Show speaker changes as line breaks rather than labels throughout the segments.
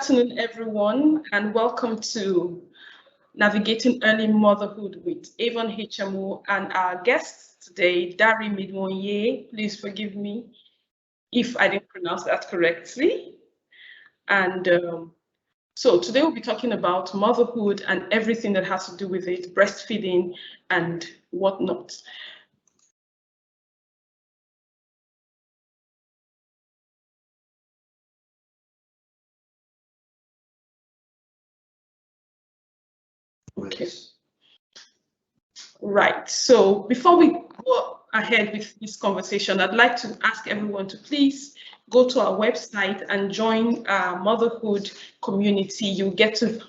afternoon, everyone, and welcome to Navigating Early Motherhood with Avon HMO and our guest today, Dari Midwonye. Please forgive me if I didn't pronounce that correctly. And so today we'll be talking about motherhood and everything that has to do with it, breastfeeding and whatnot. Okay. Right. So before we go ahead with this conversation, I'd like to ask everyone to please go to our website and join our motherhood community. You get to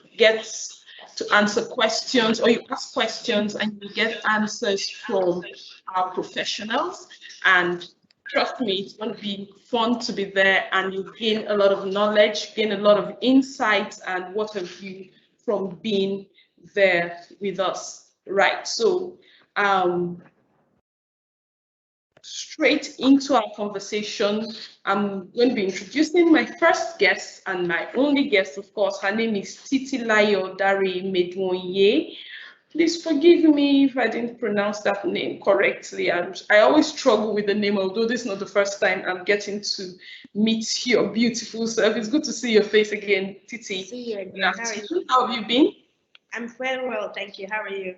answer questions, or you ask questions and you get answers from our professionals. And trust me, it's going to be fun to be there, and you gain a lot of knowledge, gain a lot of insights, and what have you from being there with us. Right, so straight into our conversation, I'm going to be introducing my first guest and my only guest, of course. Her name is Titilayo Dari Midwonye. Please forgive me if I didn't pronounce that name correctly. I always struggle with the name, although this is not the first time I'm getting to meet your beautiful self. It's good to see your face again, Titi.
See you again.
How have you been?
I'm very well, thank you. How are you?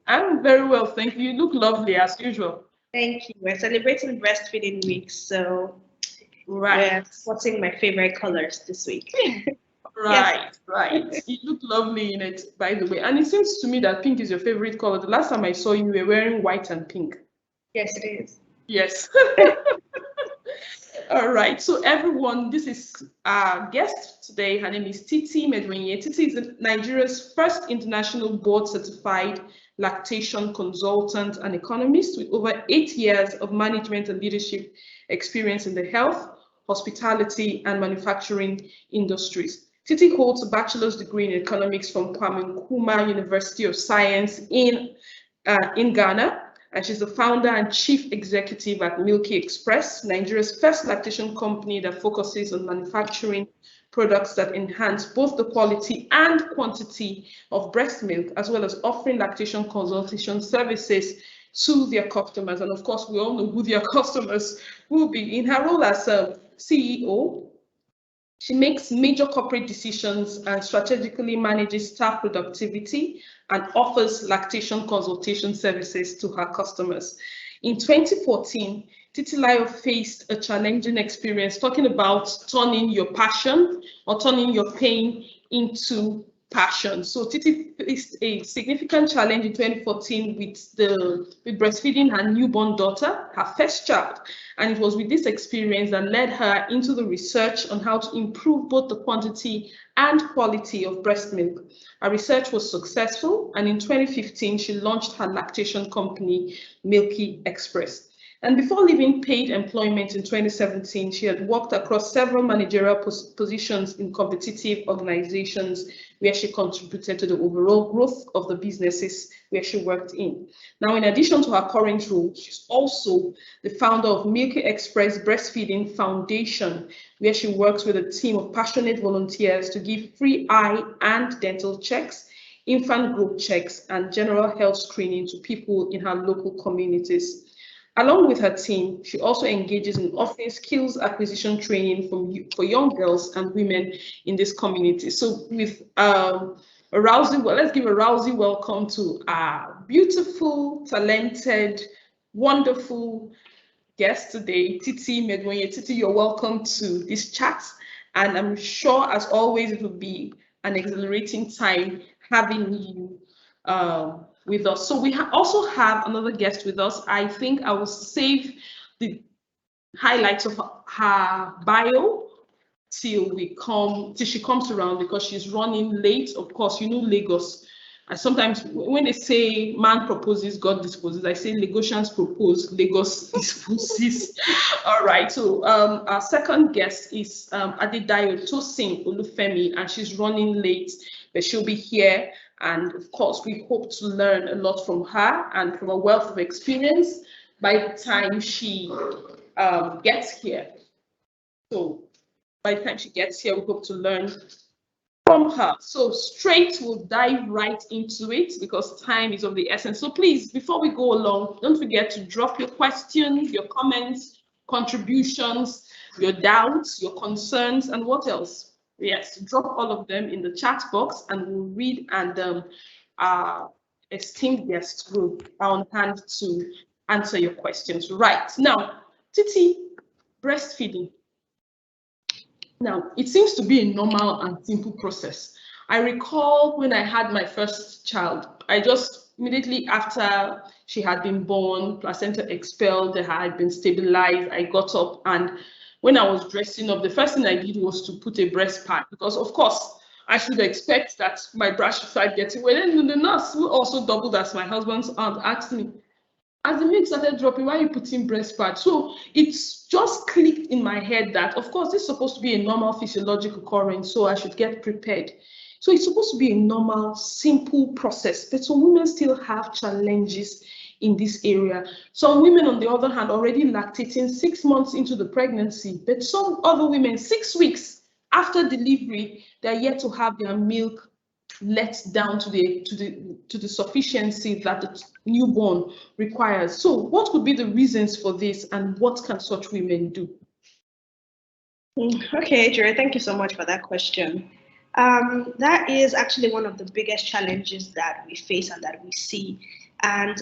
I'm very well, thank you. You look lovely as usual.
Thank you. We're celebrating Breastfeeding Week, so we're sporting my favorite colors this week.
Right, yes. Right. You look lovely in it, by the way. And it seems to me that pink is your favorite color. The last time I saw you, you were wearing white and pink.
Yes, it is.
Yes. All right. So everyone, this is our guest today. Her name is Titi Medwenye. Titi is Nigeria's first international board-certified lactation consultant and economist with over 8 years of management and leadership experience in the health, hospitality, and manufacturing industries. Titi holds a bachelor's degree in economics from Kwame Nkrumah University of Science in Ghana, and she's the founder and chief executive at Milky Express, Nigeria's first lactation company that focuses on manufacturing products that enhance both the quality and quantity of breast milk, as well as offering lactation consultation services to their customers. And of course, we all know who their customers will be. In her role as a CEO, she makes major corporate decisions and strategically manages staff productivity and offers lactation consultation services to her customers. In 2014, Titilayo faced a challenging experience talking about turning your passion or turning your pain into passion. So Titi faced a significant challenge in 2014 with breastfeeding her newborn daughter, her first child. And it was with this experience that led her into the research on how to improve both the quantity and quality of breast milk. Her research was successful, and in 2015, she launched her lactation company, Milky Express. And before leaving paid employment in 2017, she had worked across several managerial positions in competitive organizations where she contributed to the overall growth of the businesses where she worked in. Now, in addition to her current role, she's also the founder of Milky Express Breastfeeding Foundation, where she works with a team of passionate volunteers to give free eye and dental checks, infant growth checks, and general health screening to people in her local communities. Along with her team, she also engages in offering skills acquisition training for young girls and women in this community. So with let's give a rousing welcome to our beautiful, talented, wonderful guest today, Titi Medwonye. Titi, you're welcome to this chat. And I'm sure, as always, it will be an exhilarating time having you with us. So we also have another guest with us. I think I will save the highlights of her bio till she comes around, because she's running late. Of course, you know Lagos. Sometimes when they say man proposes, God disposes, I say Lagosians propose, Lagos disposes. All right, so our second guest is Adedayo Tosin Olufemi, and she's running late, but she'll be here. And of course, we hope to learn a lot from her and from a wealth of experience by the time she gets here. So by the time she gets here, we hope to learn from her. So straight, we'll dive right into it because time is of the essence. So please, before we go along, don't forget to drop your questions, your comments, contributions, your doubts, your concerns, and what else? Yes, drop all of them in the chat box and we'll read, and our esteemed guests will be on hand to answer your questions. Right, now, Titi, breastfeeding. Now, it seems to be a normal and simple process. I recall when I had my first child, I just immediately after she had been born, placenta expelled, they had been stabilized, I got up, and when I was dressing up, the first thing I did was to put a breast pad because, of course, I should expect that my breast should start getting wet. And the nurse, who also doubled as my husband's aunt, asked me, as the milk started dropping, why are you putting breast pad? So it's just clicked in my head that, of course, this is supposed to be a normal physiological occurrence, so I should get prepared. So it's supposed to be a normal, simple process, but some women still have challenges in this area. Some women, on the other hand, already lactating 6 months into the pregnancy, but some other women, 6 weeks after delivery, they're yet to have their milk let down to the sufficiency that the newborn requires. So what could be the reasons for this and what can such women do?
Okay, Jerry, thank you so much for that question. That is actually one of the biggest challenges that we face and that we see. And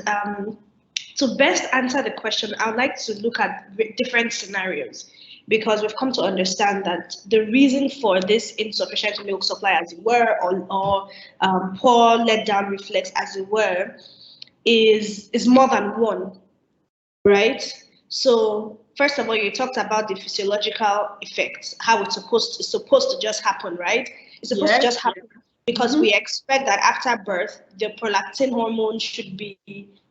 to best answer the question, I would like to look at different scenarios, because we've come to understand that the reason for this insufficient milk supply, as it were, or poor letdown reflex, as it were, is more than one, right? So first of all, you talked about the physiological effects, how it's supposed to just happen, right? It's supposed to just happen because we expect that after birth, the prolactin hormone should be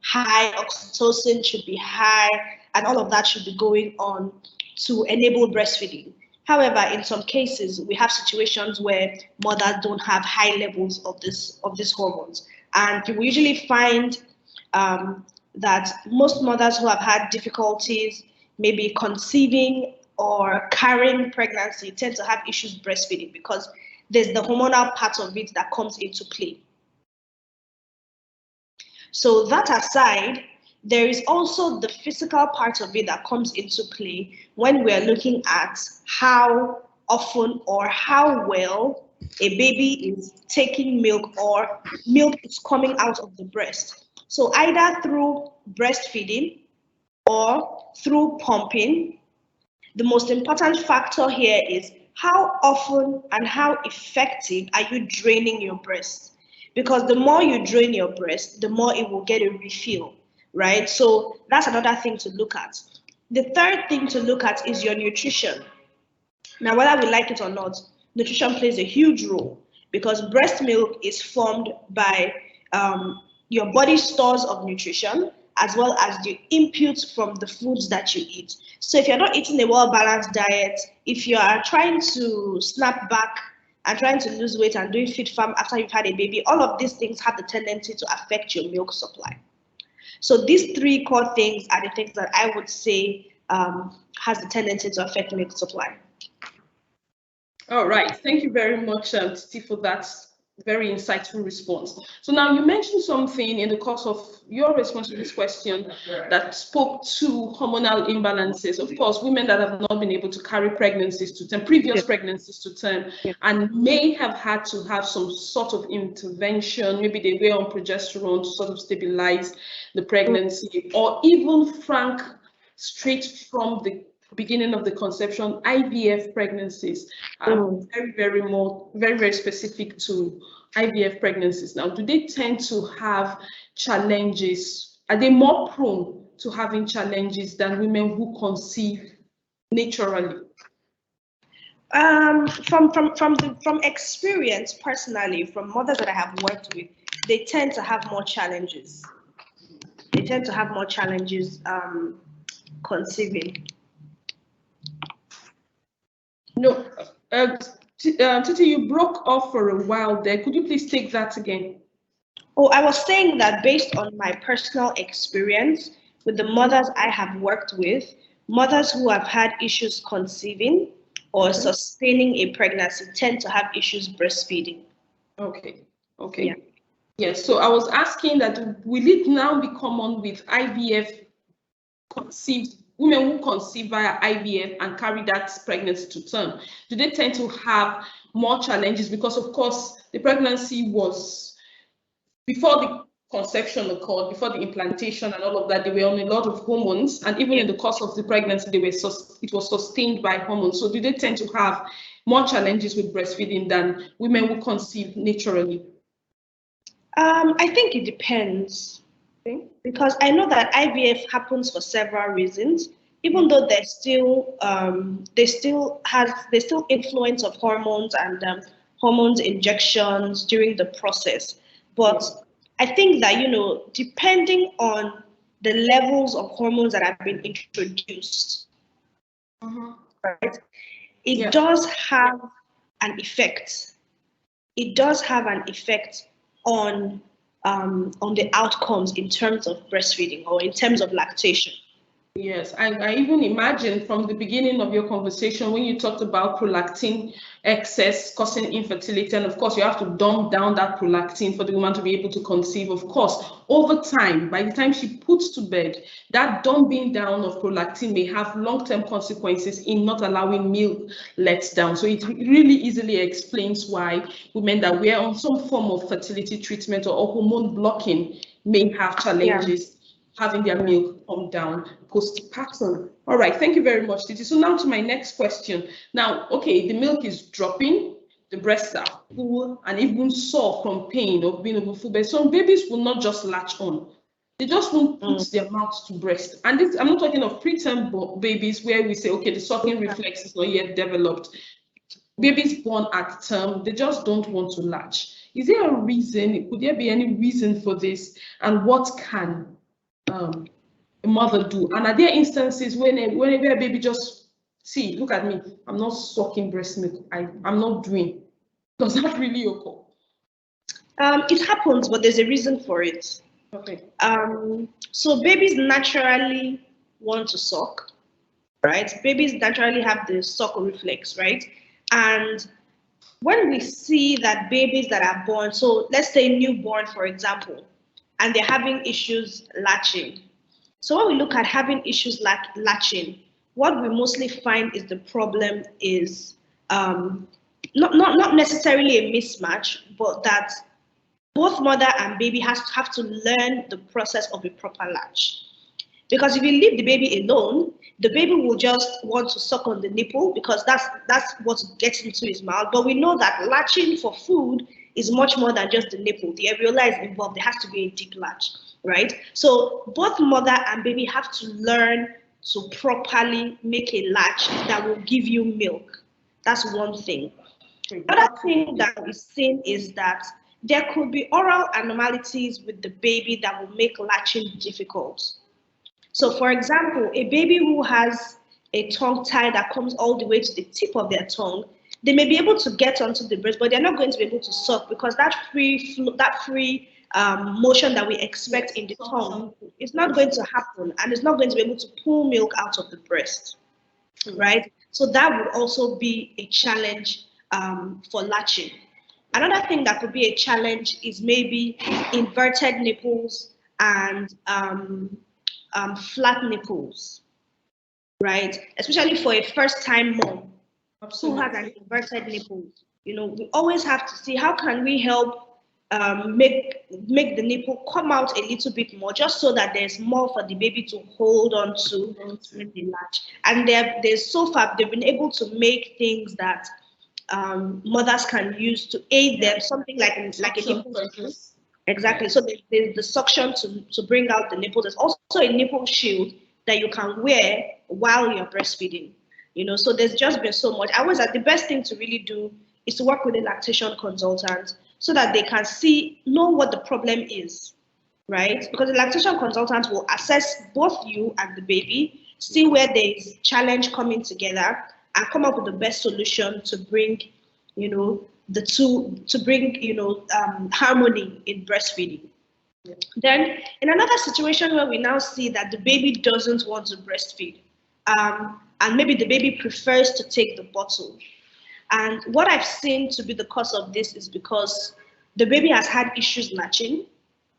high, oxytocin should be high, and all of that should be going on to enable breastfeeding. However, in some cases, we have situations where mothers don't have high levels of these hormones, and you will usually find that most mothers who have had difficulties, maybe conceiving or carrying pregnancy, tend to have issues breastfeeding because there's the hormonal part of it that comes into play. So that aside, there is also the physical part of it that comes into play when we're looking at how often or how well a baby is taking milk or milk is coming out of the breast. So either through breastfeeding or through pumping, the most important factor here is how often and how effective are you draining your breast? Because the more you drain your breast, the more it will get a refill, right? So that's another thing to look at. The third thing to look at is your nutrition. Now, whether we like it or not, nutrition plays a huge role because breast milk is formed by your body stores of nutrition as well as the inputs from the foods that you eat. So if you're not eating a well-balanced diet, if you are trying to snap back and trying to lose weight and doing fit farm after you've had a baby, all of these things have the tendency to affect your milk supply. So these three core things are the things that I would say has the tendency to affect milk supply.
All right, thank you very much, Titi, for that very insightful response. So now you mentioned something in the course of your response to this question that spoke to hormonal imbalances. Of course, women that have not been able to carry pregnancies to term, previous pregnancies to term, and may have had to have some sort of intervention. Maybe they were on progesterone to sort of stabilize the pregnancy, or even frank, straight from the beginning of the conception, IVF pregnancies are very specific to IVF pregnancies. Now, do they tend to have challenges? Are they more prone to having challenges than women who conceive naturally?
From experience, personally, from mothers that I have worked with, they tend to have more challenges. They tend to have more challenges conceiving.
No, Titi, you broke off for a while there. Could you please take that again?
Oh, I was saying that based on my personal experience with the mothers I have worked with, mothers who have had issues conceiving or sustaining a pregnancy tend to have issues breastfeeding.
Okay.
Yeah.
Yes, so I was asking that will it now be common with IVF conceived women who conceive via IVF and carry that pregnancy to term? Do they tend to have more challenges because, of course, the pregnancy was before the conception occurred, before the implantation and all of that, they were on a lot of hormones, and even in the course of the pregnancy, it was sustained by hormones. So do they tend to have more challenges with breastfeeding than women who conceive naturally?
I think it depends, because I know that IVF happens for several reasons. Even though there's still they still influence of hormones and hormones injections during the process, but I think that depending on the levels of hormones that have been introduced, right, it does have an effect. It does have an effect on the outcomes in terms of breastfeeding or in terms of lactation.
Yes, I even imagine from the beginning of your conversation when you talked about prolactin excess causing infertility, and of course you have to dump down that prolactin for the woman to be able to conceive. Of course, over time, by the time she puts to bed, that dumping down of prolactin may have long-term consequences in not allowing milk let down. So it really easily explains why women that were on some form of fertility treatment or hormone blocking may have challenges having their milk come down postpartum. All right, thank you very much, Titi. So now to my next question. Now, okay, the milk is dropping, the breasts are full and even sore from pain of being overfull, but some babies will not just latch on. They just won't put their mouths to breast. And this, I'm not talking of preterm babies where we say, okay, the sucking reflex is not yet developed. Babies born at term, they just don't want to latch. Is there a reason? Could there be any reason for this? And what can a mother do? And are there instances whenever a baby just, see, look at me, I'm not sucking breast milk, I'm not doing? Does that really occur?
It happens, but there's a reason for it.
Okay.
So babies naturally want to suck, right? Babies naturally have the suck reflex, right? And when we see that babies that are born, so let's say newborn, for example, and they're having issues latching. So when we look at having issues like latching, what we mostly find is the problem is not necessarily a mismatch, but that both mother and baby have to learn the process of a proper latch. Because if you leave the baby alone, the baby will just want to suck on the nipple because that's what gets into his mouth. But we know that latching for food is much more than just the nipple. The areola is involved. There has to be a deep latch, right? So both mother and baby have to learn to properly make a latch that will give you milk. That's one thing. Another thing that we've seen is that there could be oral abnormalities with the baby that will make latching difficult. So for example, a baby who has a tongue tie that comes all the way to the tip of their tongue, they may be able to get onto the breast, but they're not going to be able to suck because that free motion that we expect in the tongue is not going to happen, and it's not going to be able to pull milk out of the breast, right? So that would also be a challenge for latching. Another thing that could be a challenge is maybe inverted nipples and flat nipples, right? Especially for a first-time mom who has an inverted nipple. We always have to see how can we help make the nipple come out a little bit more, just so that there's more for the baby to hold on to the latch. And there's so far they've been able to make things that mothers can use to aid them, something like a nipple. Exactly. So there's the suction to bring out the nipple. There's also a nipple shield that you can wear while you're breastfeeding. So there's just been so much. I was at the best thing to really do is to work with a lactation consultant so that they can know what the problem is, right? Because the lactation consultant will assess both you and the baby, see where there's challenge coming together, and come up with the best solution to bring, the two, to bring, harmony in breastfeeding. Yeah. Then in another situation where we now see that the baby doesn't want to breastfeed, and maybe the baby prefers to take the bottle. And what I've seen to be the cause of this is because the baby has had issues latching,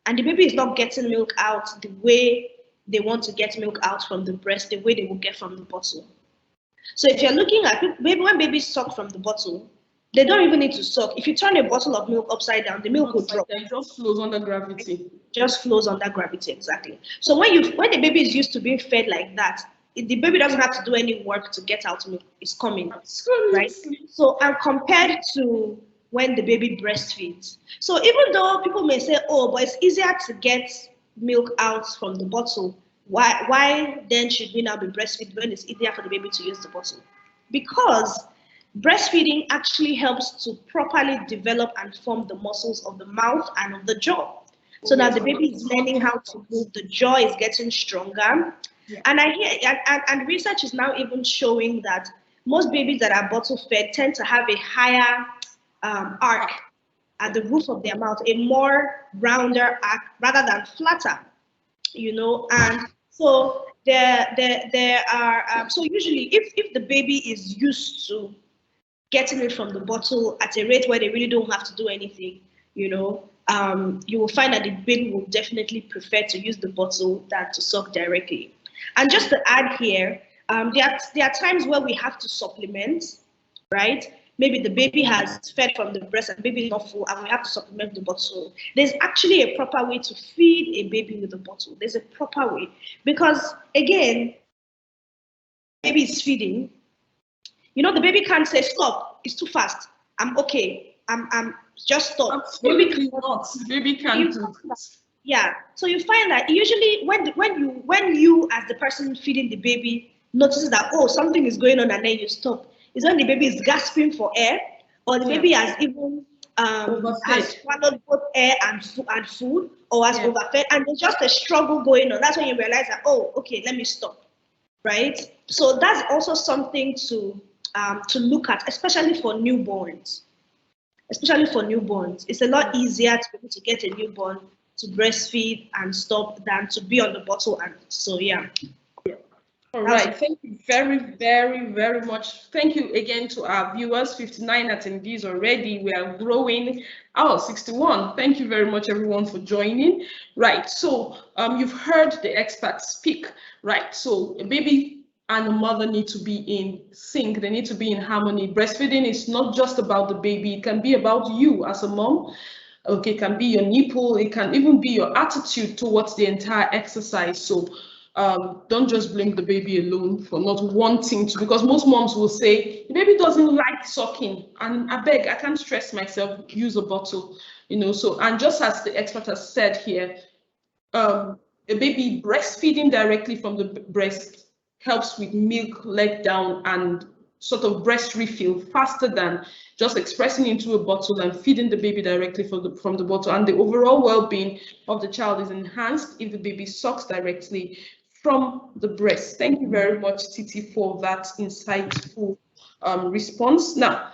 and the baby is not getting milk out the way they want to get milk out from the breast, the way they will get from the bottle. So if you're looking at maybe when babies suck from the bottle, they don't even need to suck. If you turn a bottle of milk upside down, the milk will drop.
It just flows under gravity.
Just flows under gravity, exactly. So when the baby is used to being fed like that, the baby doesn't have to do any work to get out milk. It's coming, right? So and compared to when the baby breastfeeds. So even though people may say, oh, but it's easier to get milk out from the bottle, why then should we now be breastfeeding when it's easier for the baby to use the bottle? Because breastfeeding actually helps to properly develop and form the muscles of the mouth and of the jaw. So that the baby is learning how to move, the jaw is getting stronger. Yeah. And I hear, and research is now even showing that most babies that are bottle fed tend to have a higher arc at the roof of their mouth, a more rounder arc rather than flatter, you know. And so there are so usually if the baby is used to getting it from the bottle at a rate where they really don't have to do anything, you know, you will find that the baby will definitely prefer to use the bottle than to suck directly. And just to add here, there are times where we have to supplement, right? Maybe the baby has fed from the breast and the baby is not full and we have to supplement the bottle. There's actually a proper way to feed a baby with a bottle. There's a proper way. Because again, baby is feeding, you know, the baby can't say, stop, it's too fast. I'm okay. I'm just stop.
Absolutely not. The baby can't do that.
Yeah. So you find that usually when you as the person feeding the baby notices that, oh, something is going on and then you stop, is when the baby is gasping for air, or the baby has even has swallowed both air and food, or has overfed, and there's just a struggle going on. That's when you realize that, oh, okay, let me stop, right? So that's also something to look at, especially for newborns. Especially for newborns, it's a lot easier to be able to get a newborn to breastfeed and stop than to be on the bottle. And so, yeah.
All right. Thank you very, very, very much. Thank you again to our viewers, 59 attendees already. We are growing. Oh, 61. Thank you very much, everyone, for joining. Right. So you've heard the experts speak. Right. So a baby and a mother need to be in sync. They need to be in harmony. Breastfeeding is not just about the baby. It can be about you as a mom. Okay, it can be your nipple. It can even be your attitude towards the entire exercise. So don't just blame the baby alone for not wanting to, because most moms will say, the baby doesn't like sucking. And I beg, I can't stress myself, use a bottle, you know. So, and just as the expert has said here, a baby breastfeeding directly from the breast helps with milk let down and sort of breast refill faster than just expressing into a bottle and feeding the baby directly from the bottle. And the overall well-being of the child is enhanced if the baby sucks directly from the breast. Thank you very much, Titi, for that insightful response. Now,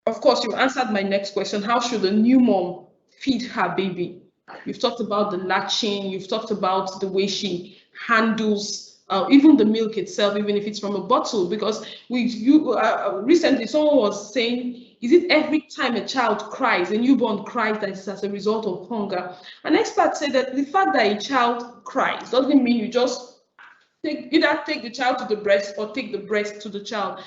of course, you answered my next question. How should a new mom feed her baby? You've talked about the latching. You've talked about the way she handles even the milk itself, even if it's from a bottle, because recently someone was saying, is it every time a child cries, a newborn cries, that it's as a result of hunger? An expert said that the fact that a child cries doesn't mean you just either take the child to the breast or take the breast to the child.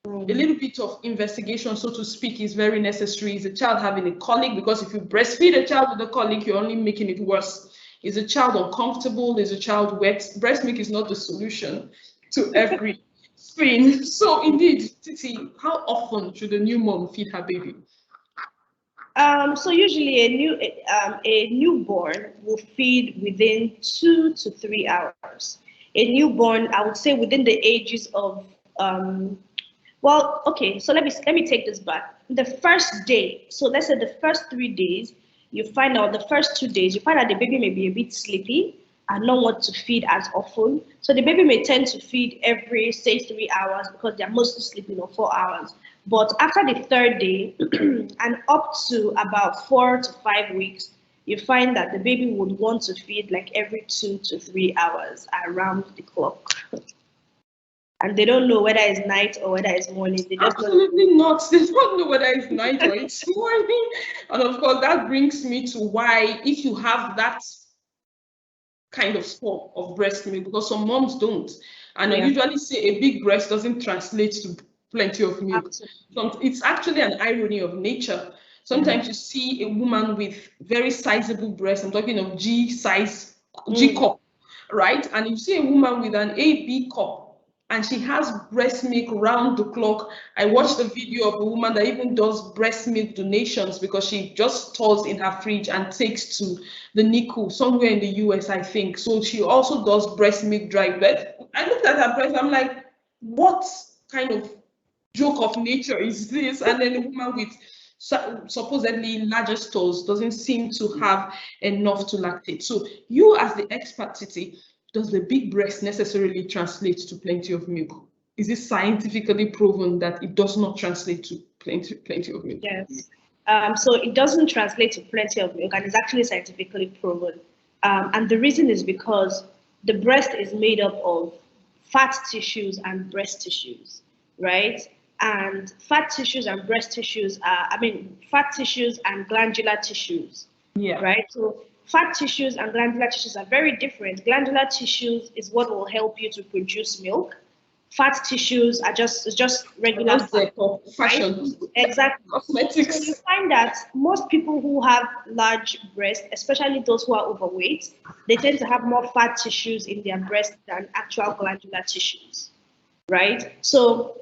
A little bit of investigation, so to speak, is very necessary. Is a child having a colic? Because if you breastfeed a child with a colic, you're only making it worse. Is a child uncomfortable? Is a child wet? Breast milk is not the solution to every thing. So indeed, Titi, how often should a new mom feed her baby?
So usually a newborn will feed within 2 to 3 hours. A newborn, I would say, within the ages of well, okay. So let me take this back. The first day, so let's say the first 3 days, you find out the first 2 days, you find out the baby may be a bit sleepy and not want to feed as often. So the baby may tend to feed every, say, 3 hours because they're mostly sleeping, or 4 hours. But after the third day and up to about 4 to 5 weeks, you find that the baby would want to feed like every 2 to 3 hours around the clock. and they don't know whether it's night or whether it's morning. They just
absolutely not. They don't know whether it's night or it's morning. And of course, that brings me to why, if you have that kind of form of breast milk, because some moms don't, and I usually say a big breast doesn't translate to plenty of milk. It's actually an irony of nature. Sometimes you see a woman with very sizable breasts. I'm talking of G size, G cup, right? And you see a woman with an AB cup, and she has breast milk round the clock. I watched a video of a woman that even does breast milk donations because she just stores in her fridge and takes to the NICU somewhere in the US, I think. So she also does breast milk dry. But I looked at her breast, I'm like, what kind of joke of nature is this? And then a woman with supposedly larger stores doesn't seem to have enough to lactate. So you, as the expert, Titi, does the big breast necessarily translate to plenty of milk? Is it scientifically proven that it does not translate to plenty of milk?
Yes. So it doesn't translate to plenty of milk, and it's actually scientifically proven. And the reason is because the breast is made up of fat tissues and breast tissues, right? And fat tissues and breast tissues are, fat tissues and glandular tissues, right? So fat tissues and glandular tissues are very different. Glandular tissues is what will help you to produce milk. Fat tissues are just regular fat,
fashion,
right? Exactly.
Cosmetics.
So you find that most people who have large breasts, especially those who are overweight, they tend to have more fat tissues in their breast than actual glandular tissues, right? So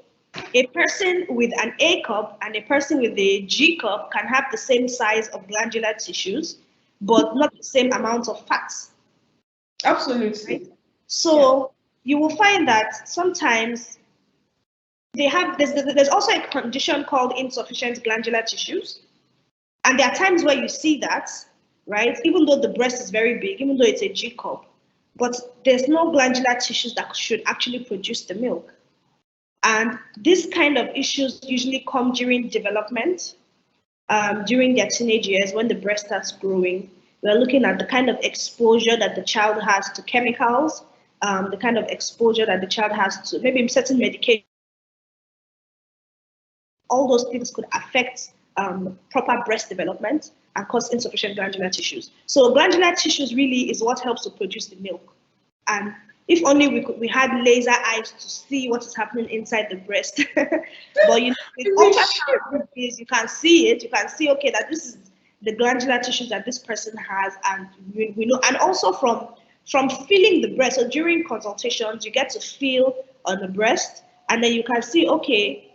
a person with an A cup and a person with a G cup can have the same size of glandular tissues, but not the same amount of fats.
Absolutely.
Right? So you will find that sometimes there's also a condition called insufficient glandular tissues. And there are times where you see that, right? Even though the breast is very big, even though it's a G cup, but there's no glandular tissues that should actually produce the milk. And these kind of issues usually come during development, during their teenage years when the breast starts growing. We're looking at the kind of exposure that the child has to chemicals, the kind of exposure that the child has to maybe certain medication. All those things could affect proper breast development and cause insufficient glandular tissues. So glandular tissues really is what helps to produce the milk. And if only we had laser eyes to see what is happening inside the breast. But with ultrasound, you can see it. You can see, okay, that this is the glandular tissues that this person has, and we know. And also from feeling the breast. So during consultations, you get to feel on the breast, and then you can see, okay,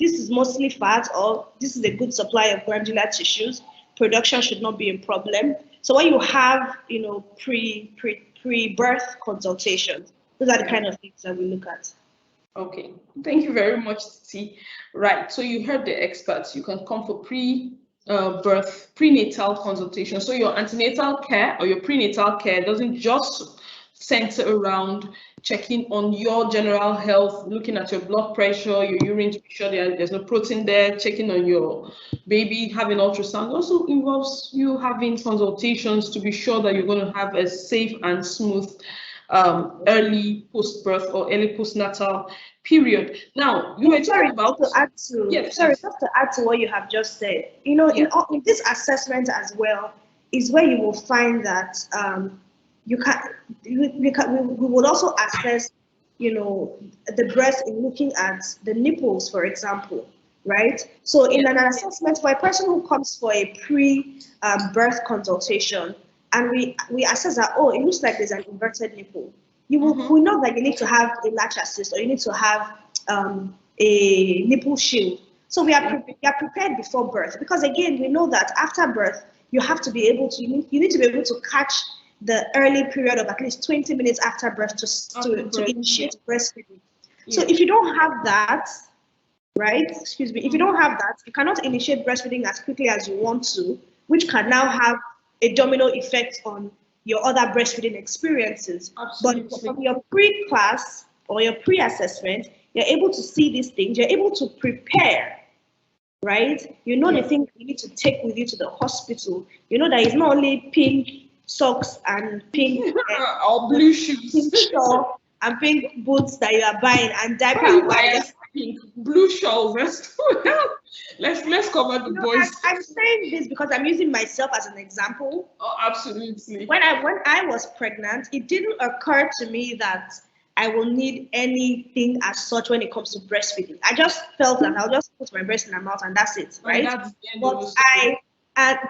this is mostly fat, or this is a good supply of glandular tissues. Production should not be a problem. So when you have, pre-birth consultations, those are the kind of things that we look at.
Okay, thank you very much, Titi. Right, so you heard the experts. You can come for pre-birth, prenatal consultation. So your antenatal care or your prenatal care doesn't just center around checking on your general health, looking at your blood pressure, your urine to be sure there's no protein there, checking on your baby, having ultrasound. Also involves you having consultations to be sure that you're going to have a safe and smooth early post-birth or early postnatal period. Now, you were talking about
just to add to what you have just said. In this assessment as well is where you will find that we would also assess, the breast in looking at the nipples, for example, right? So in an assessment for a person who comes for a pre-birth consultation, and we assess that, it looks like there's an inverted nipple. We know that you need to have a latch assist, or you need to have a nipple shield. So we are prepared before birth, because again, we know that after birth, you have to be able to, you need to be able to catch the early period of at least 20 minutes after birth to initiate breastfeeding. So if you don't have that, right, if you don't have that, you cannot initiate breastfeeding as quickly as you want to, which can now have a domino effect on your other breastfeeding experiences. Absolutely. But from your pre-class or your pre-assessment, you're able to see these things, you're able to prepare, right? You know the things you need to take with you to the hospital. You know that it's not only pink socks and pink
or blue shoes,
pink shawl and pink boots that you are buying and diaper
Why
and wipes.
pink, blue shawls? Let's cover the boys.
I'm saying this because I'm using myself as an example.
Oh, absolutely.
When I was pregnant, it didn't occur to me that I will need anything as such when it comes to breastfeeding. I just felt that I'll just put my breast in my mouth and that's it, right?
That's the end of the story.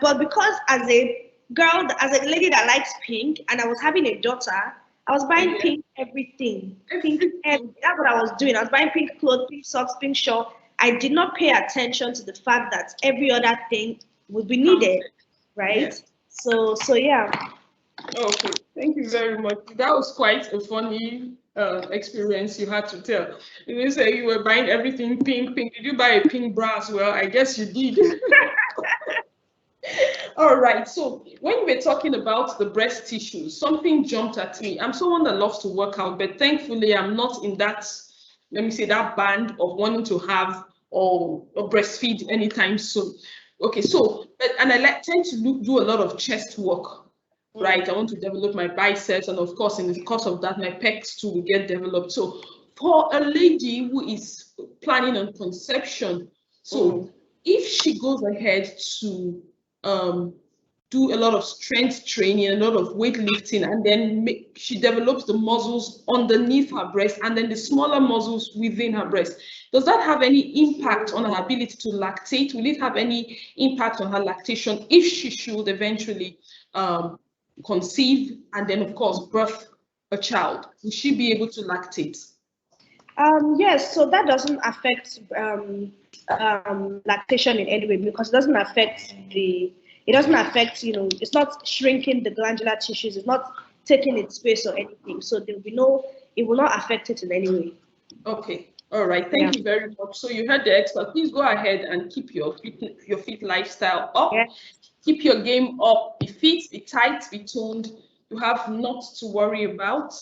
But because as a girl, as a lady that likes pink, and I was having a daughter, I was buying pink everything. That's what I was doing. I was buying pink clothes, pink socks, pink shirt. I did not pay attention to the fact that every other thing would be needed, right? Yeah. So yeah.
Okay, thank you very much. That was quite a funny experience you had to tell. You say you were buying everything pink. Did you buy a pink bra as well? I guess you did. All right, so when we were talking about the breast tissue, something jumped at me. I'm someone that loves to work out, but thankfully I'm not in that, let me say, that band of wanting to have or breastfeed anytime soon. Okay, so, and I tend to do a lot of chest work, right? I want to develop my biceps, and of course, in the course of that, my pecs too will get developed. So for a lady who is planning on conception, so if she goes ahead to do a lot of strength training, a lot of weightlifting, and then she develops the muscles underneath her breast and then the smaller muscles within her breast. Does that have any impact on her ability to lactate? Will it have any impact on her lactation if she should eventually conceive and then, of course, birth a child? Will she be able to lactate?
Yes, so that doesn't affect lactation in any way because it doesn't affect it's not shrinking the glandular tissues, it's not taking its space or anything. So there will be it will not affect it in any way.
Okay, all right, thank you very much. So you heard the expert. Please go ahead and keep your fit lifestyle up. Yeah. Keep your game up, be fit, be tight, be toned. You have not to worry about,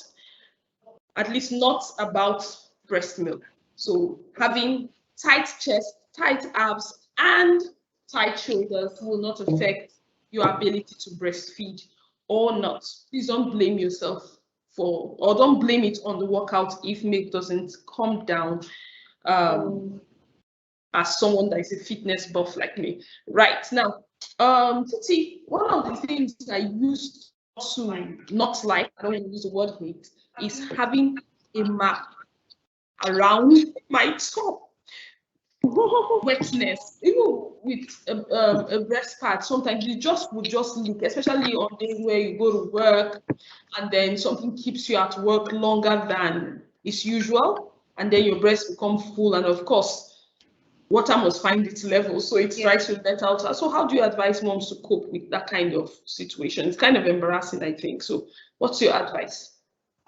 at least not about breast milk. So having tight chest, tight abs, and tight shoulders will not affect your ability to breastfeed or not. Please don't blame yourself or don't blame it on the workout if milk doesn't come down as someone that is a fitness buff like me. Right now, Titi, one of the things I used to not like, I don't want to use the word hate, is having a map around my top. Wetness, even with a breast pad, sometimes you would just leak, especially on days where you go to work and then something keeps you at work longer than is usual, and then your breast becomes full, and of course water must find its level, so it tries to let out. So how do you advise moms to cope with that kind of situation? It's kind of embarrassing, I think. So what's your advice?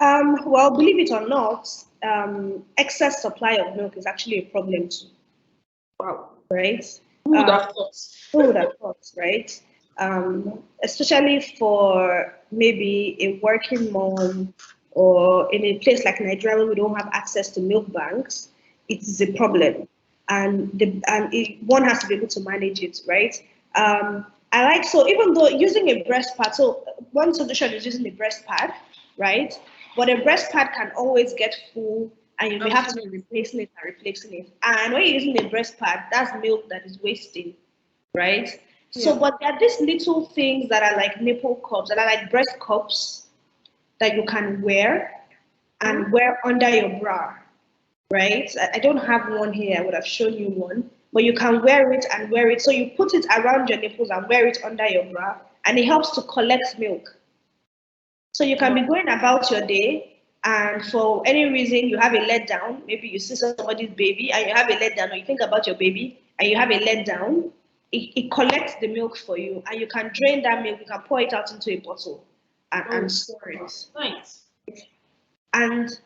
Well, believe it or not, excess supply of milk is actually a problem too.
Wow.
Right?
Who would have thought?
Who would have thought, right? Especially for one a working mom or in a place like Nigeria where we don't have access to milk banks, it's a problem. And one has to be able to manage it, right? So even though using a breast pad, so one solution is using a breast pad, right? But a breast pad can always get full and you may have to be replacing it. And when you're using a breast pad, that's milk that is wasting, right? Yeah. So, but there are these little things that are like nipple cups, that are like breast cups that you can wear and wear under your bra, right? I don't have one here. I would have shown you one, but you can wear it and wear it. So you put it around your nipples and wear it under your bra, and it helps to collect milk. So you can be going about your day, and for any reason you have a letdown, maybe you see somebody's baby and you have a letdown, or you think about your baby and you have a letdown, it collects the milk for you, and you can drain that milk, you can pour it out into a bottle and store it.
Nice.
And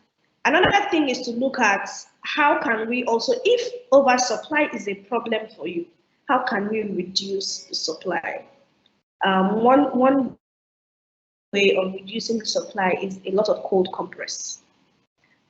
another thing is to look at how can we also, if oversupply is a problem for you, how can we reduce the supply? One way of reducing the supply is a lot of cold compress.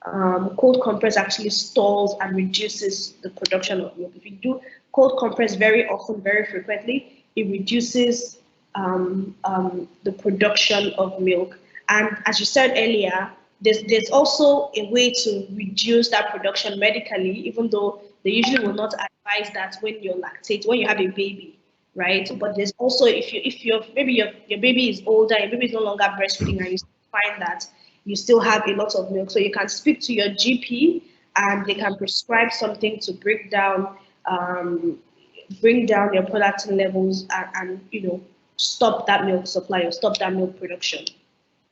Cold compress actually stalls and reduces the production of milk. If you do cold compress very often, very frequently, it reduces the production of milk. And as you said earlier, there's also a way to reduce that production medically, even though they usually will not advise that when you're lactate, when you have a baby, right? But there's also, if you're maybe your baby is older, your baby is no longer breastfeeding, and you find that you still have a lot of milk, so you can speak to your GP and they can prescribe something to bring down your prolactin levels, and stop that milk supply or stop that milk production.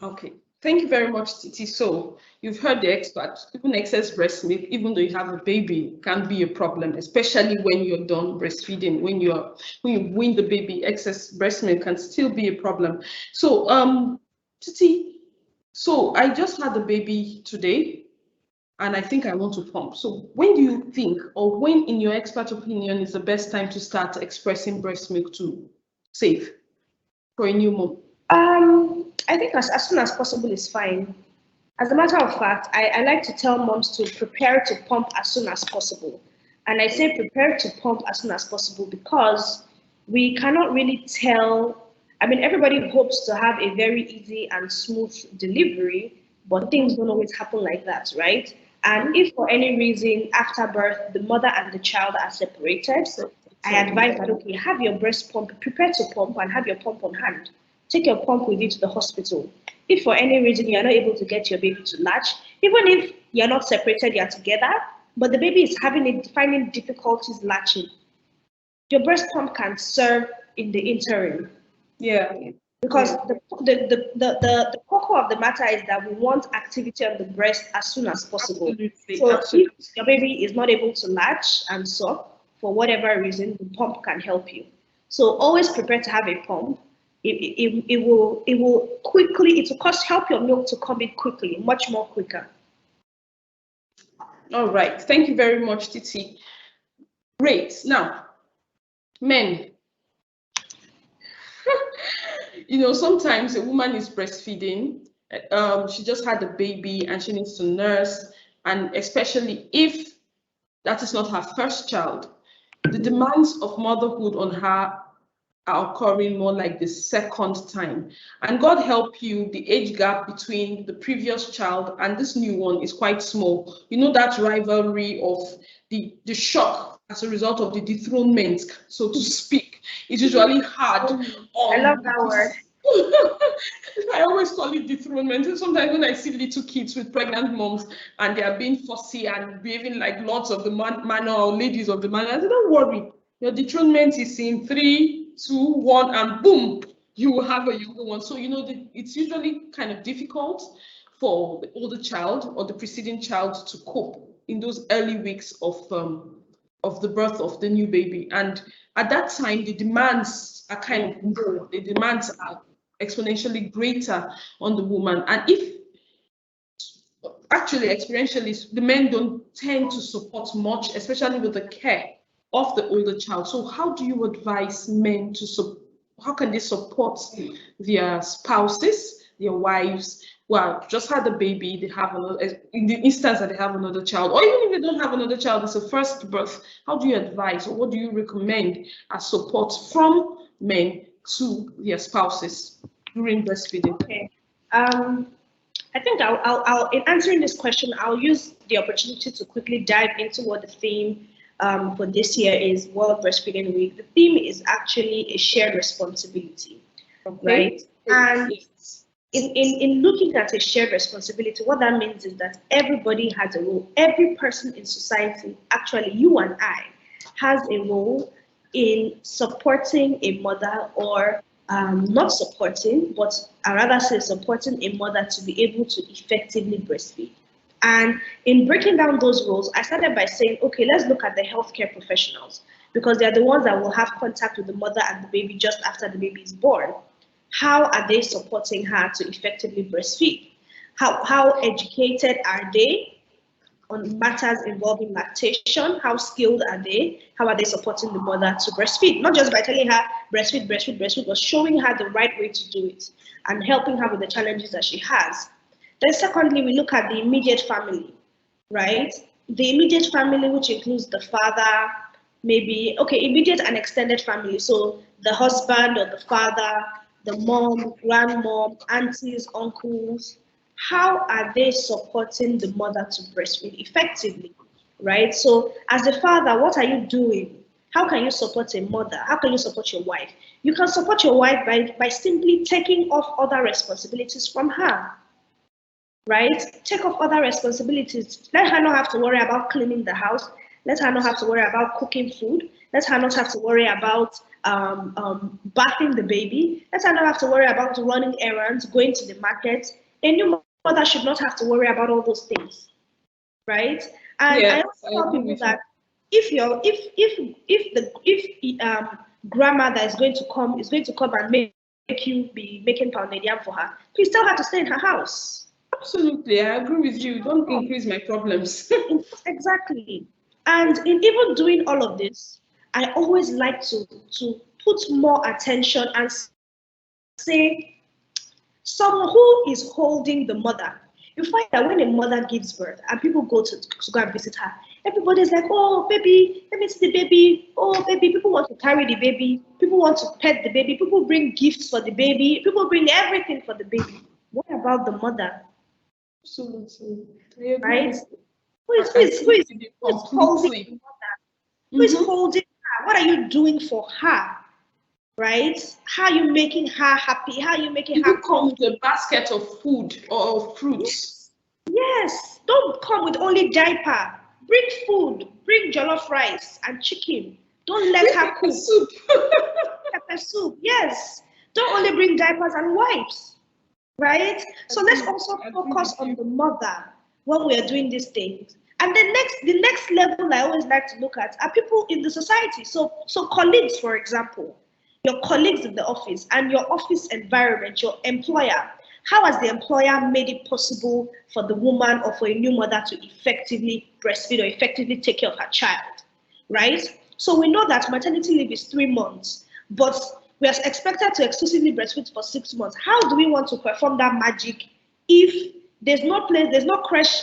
Okay, thank you very much, Titi. So you've heard the experts. Even excess breast milk, even though you have a baby, can be a problem, especially when you're done breastfeeding. When you wean the baby, excess breast milk can still be a problem. So Titi, so I just had the baby today, and I think I want to pump. So when do you think, or when, in your expert opinion, is the best time to start expressing breast milk to save for a new mom?
I think as soon as possible is fine. As a matter of fact, I like to tell moms to prepare to pump as soon as possible. And I say prepare to pump as soon as possible because we cannot really tell. I mean, everybody hopes to have a very easy and smooth delivery, but things don't always happen like that, right? And if for any reason after birth the mother and the child are separated, I advise that, okay, have your breast pump, prepare to pump and have your pump on hand. Take your pump with you to the hospital. If for any reason you're not able to get your baby to latch, even if you're not separated, you're together, but the baby is finding difficulties latching, your breast pump can serve in the interim.
Yeah.
Because the core of the matter is that we want activity on the breast as soon as possible.
Absolutely.
So
Absolutely.
if your baby is not able to latch and suck for whatever reason, the pump can help you. So always prepare to have a pump. It will help your milk to come in quickly, much more quicker.
All right. Thank you very much, Titi. Great. Now, men. Sometimes a woman is breastfeeding. She just had a baby and she needs to nurse. And especially if that is not her first child, the demands of motherhood on her are occurring more like the second time. And God help you, the age gap between the previous child and this new one is quite small. That rivalry of the shock as a result of the dethronement, so to speak, is usually hard.
I love that word.
I always call it dethronement. Sometimes when I see little kids with pregnant moms and they are being fussy and behaving like lords of the manor or ladies of the manor, I say, don't worry, your dethronement is in 3, 2, 1, and boom, you will have a younger one. So it's usually kind of difficult for the older child or the preceding child to cope in those early weeks of the birth of the new baby. And at that time, the demands are kind of more. The demands are exponentially greater on the woman. And if actually experientially, the men don't tend to support much, especially with the care of the older child. So how do you advise men how can they support their spouses, their wives, just had a baby, they have in the instance that they have another child, or even if they don't have another child, it's a first birth, how do you advise, or what do you recommend as support from men to their spouses during breastfeeding?
Okay. I think I'll in answering this question, I'll use the opportunity to quickly dive into what the theme for this year is, World Breastfeeding Week. The theme is actually a shared responsibility, right? And in looking at a shared responsibility, what that means is that everybody has a role. Every person in society, actually you and I, has a role in supporting a mother, or not supporting, but I rather say supporting a mother to be able to effectively breastfeed. And in breaking down those roles, I started by saying, okay, let's look at the healthcare professionals, because they're the ones that will have contact with the mother and the baby just after the baby is born. How are they supporting her to effectively breastfeed? How educated are they on matters involving lactation? How skilled are they? How are they supporting the mother to breastfeed? Not just by telling her breastfeed, breastfeed, breastfeed, but showing her the right way to do it and helping her with the challenges that she has. Then secondly, we look at the immediate family, right? The immediate family, which includes the father, maybe, okay, immediate and extended family. So the husband or the father, the mom, grandmom, aunties, uncles, how are they supporting the mother to breastfeed effectively, right? So as a father, what are you doing? How can you support a mother? How can you support your wife? You can support your wife by simply taking off other responsibilities from her, right? Take off other responsibilities. Let her not have to worry about cleaning the house. Let her not have to worry about cooking food. Let her not have to worry about bathing the baby. Let her not have to worry about running errands, going to the market. A new mother should not have to worry about all those things, right? And I
Yes,
always
I
tell
agree
people
with you.
that if grandmother is going to come and make you be making pounded yam for her, please tell her to stay in her house.
Absolutely, I agree with you. Don't increase my problems.
Exactly. And in even doing all of this, I always like to put more attention and say someone who is holding the mother. You find that when a mother gives birth and people go to go and visit her, everybody's like, oh, baby, let me see the baby. Oh, baby, people want to carry the baby. People want to pet the baby. People bring gifts for the baby. People bring everything for the baby. What about the mother,
Absolutely. I agree
right?
with you.
Who
I
is, who
can
is, who
speak
is,
with you
who is holding the
completely.
mother? Who is
Mm-hmm.
holding her? What are you doing for her, right? How are you making her happy? How are you making
People
her
come with
comfortable?
a basket of food or of fruits.
Yes, yes. Don't come with only diaper. Bring food. Bring jollof rice and chicken. Don't let
Bring
her
pepper
cook.
soup.
Pepper soup. Yes. Don't only bring diapers and wipes, right? So let's also
I agree
focus
with
on
you.
the mother when we are doing these things. And the next level I always like to look at are people in the society. So colleagues, for example, your colleagues in the office and your office environment, your employer. How has the employer made it possible for the woman or for a new mother to effectively breastfeed or effectively take care of her child, right? So we know that maternity leave is 3 months, but we are expected to exclusively breastfeed for 6 months. How do we want to perform that magic if there's no crash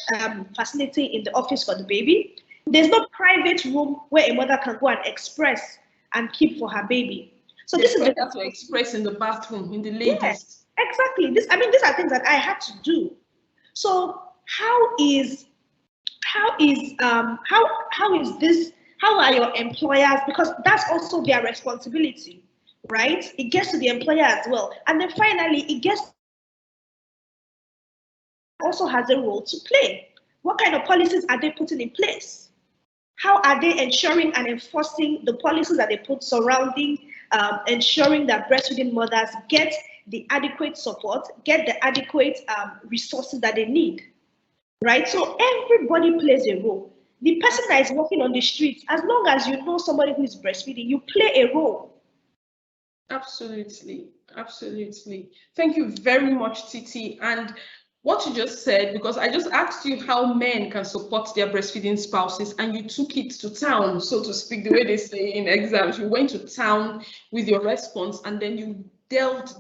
facility in the office for the baby? There's no private room where a mother can go and express and keep for her baby. So
The
this is the
toilet to express in the bathroom, in the
yes,
ladies.
exactly. These are things that I had to do. So how is this? How are your employers? Because that's also their responsibility, right? It gets to the employer as well, and then finally it gets also has a role to play. What kind of policies are they putting in place? How are they ensuring and enforcing the policies that they put surrounding ensuring that breastfeeding mothers get the adequate support, get the adequate resources that they need, right? So everybody plays a role. The person that is walking on the streets, as long as you know somebody who is breastfeeding, you play a role.
Absolutely. Absolutely. Thank you very much, Titi. And what you just said, because I just asked you how men can support their breastfeeding spouses, and you took it to town, so to speak, the way they say in exams. You went to town with your response, and then you delved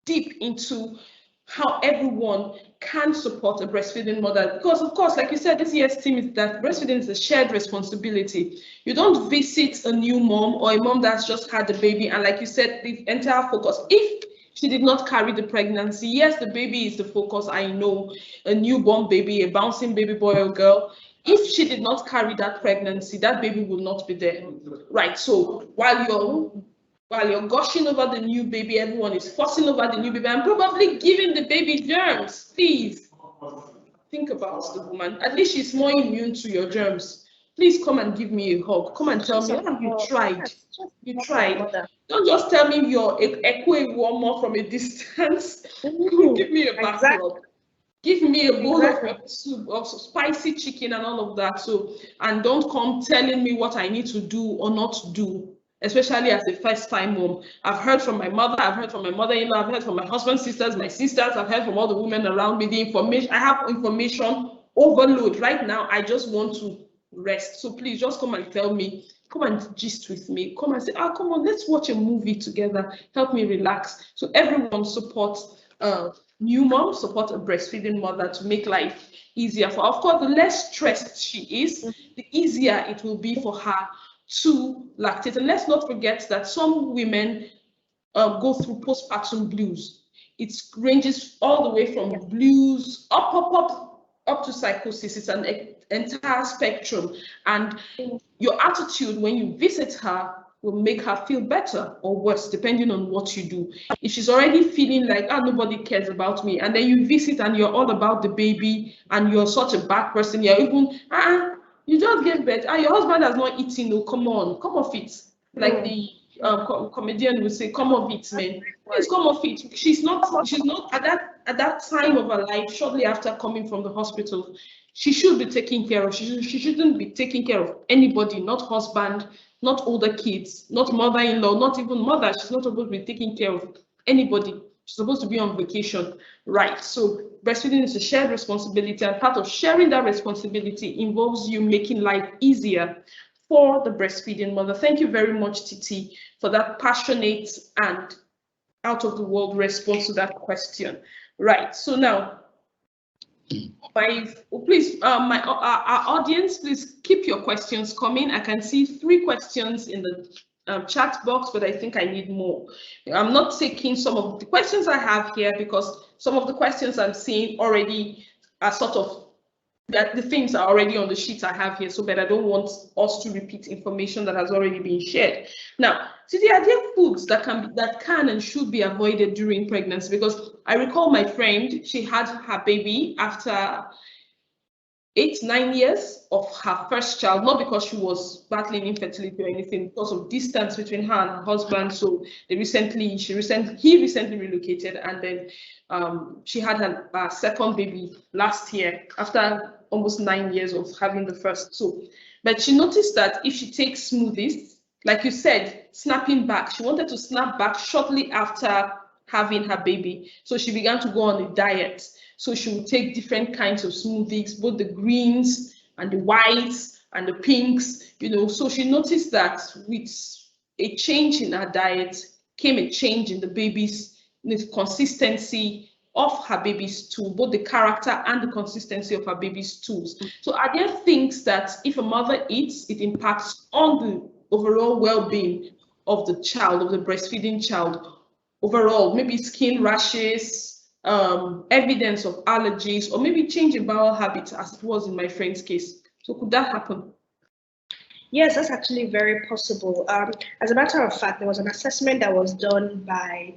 deep into how everyone can support a breastfeeding mother. Because, of course, like you said, this year's theme is that breastfeeding is a shared responsibility. You don't visit a new mom or a mom that's just had the baby, and like you said, the entire focus. If she did not carry the pregnancy, yes, the baby is the focus. I know, a newborn baby, a bouncing baby boy or girl. If she did not carry that pregnancy, that baby will not be there. Right. So while you're gushing over the new baby, everyone is fussing over the new baby and probably giving the baby germs. Please think about the woman. At least she's more immune to your germs. Please come and give me a hug. Come and tell me, oh, you tried.
Yes, just
You
help your
tried.
mother.
Don't just tell me you're echo warmer from a distance. Give me a back
Exactly,
rub. Give me a bowl of
exactly.
pepper soup, of spicy chicken and all of that. So, and don't come telling me what I need to do or not do, especially as a first-time mom. I've heard from my mother, I've heard from my mother-in-law, I've heard from my husband's sisters, my sisters, I've heard from all the women around me. The information, I have information overload. Right now, I just want to rest. So please just come and tell me, come and gist with me. Come and say, oh, come on, let's watch a movie together. Help me relax. So everyone supports new mom, support a breastfeeding mother to make life easier for her. Of course, the less stressed she is, the easier it will be for her to lactate. And let's not forget that some women go through postpartum blues. It ranges all the way from blues up to psychosis. It's an entire spectrum. And your attitude when you visit her will make her feel better or worse, depending on what you do. If she's already feeling like, nobody cares about me, and then you visit and you're all about the baby and you're such a bad person, you're even, you just gave birth, your husband has not eaten, no, come off it. Like the comedian would say, come off it, man. Please come off it. She's not at that time of her life, shortly after coming from the hospital, she should be taken care of. She shouldn't be taking care of anybody, not husband, not older kids, not mother-in-law, not even mother. She's not supposed to be taking care of anybody. She's supposed to be on vacation, right? So breastfeeding is a shared responsibility, and part of sharing that responsibility involves you making life easier for the breastfeeding mother. Thank you very much, Titi, for that passionate and out-of-the-world response to that question. Right, so now, please, our audience, please keep your questions coming. I can see 3 questions in the chat box, but I think I need more. I'm not taking some of the questions I have here because some of the questions I'm seeing already are sort of, that the things are already on the sheet I have here, so but I don't want us to repeat information that has already been shared. Now, Titi, are there foods that can and should be avoided during pregnancy? Because I recall my friend, she had her baby after 8-9 years of her first child, not because she was battling infertility or anything, because of distance between her and her husband. So he recently relocated, and then she had her second baby last year after almost 9 years of having the first. So, but she noticed that if she takes smoothies, like you said, snapping back, she wanted to snap back shortly after having her baby. So she began to go on a diet. So she would take different kinds of smoothies, both the greens and the whites and the pinks, So she noticed that with a change in her diet came a change in the baby's consistency of her baby's stool, both the character and the consistency of her baby's stools. So are there things that if a mother eats, it impacts on the overall well-being of the child, of the breastfeeding child overall? Maybe skin rashes, evidence of allergies, or maybe change in bowel habits, as it was in my friend's case. So could that happen?
Yes, that's actually very possible. As a matter of fact, there was an assessment that was done by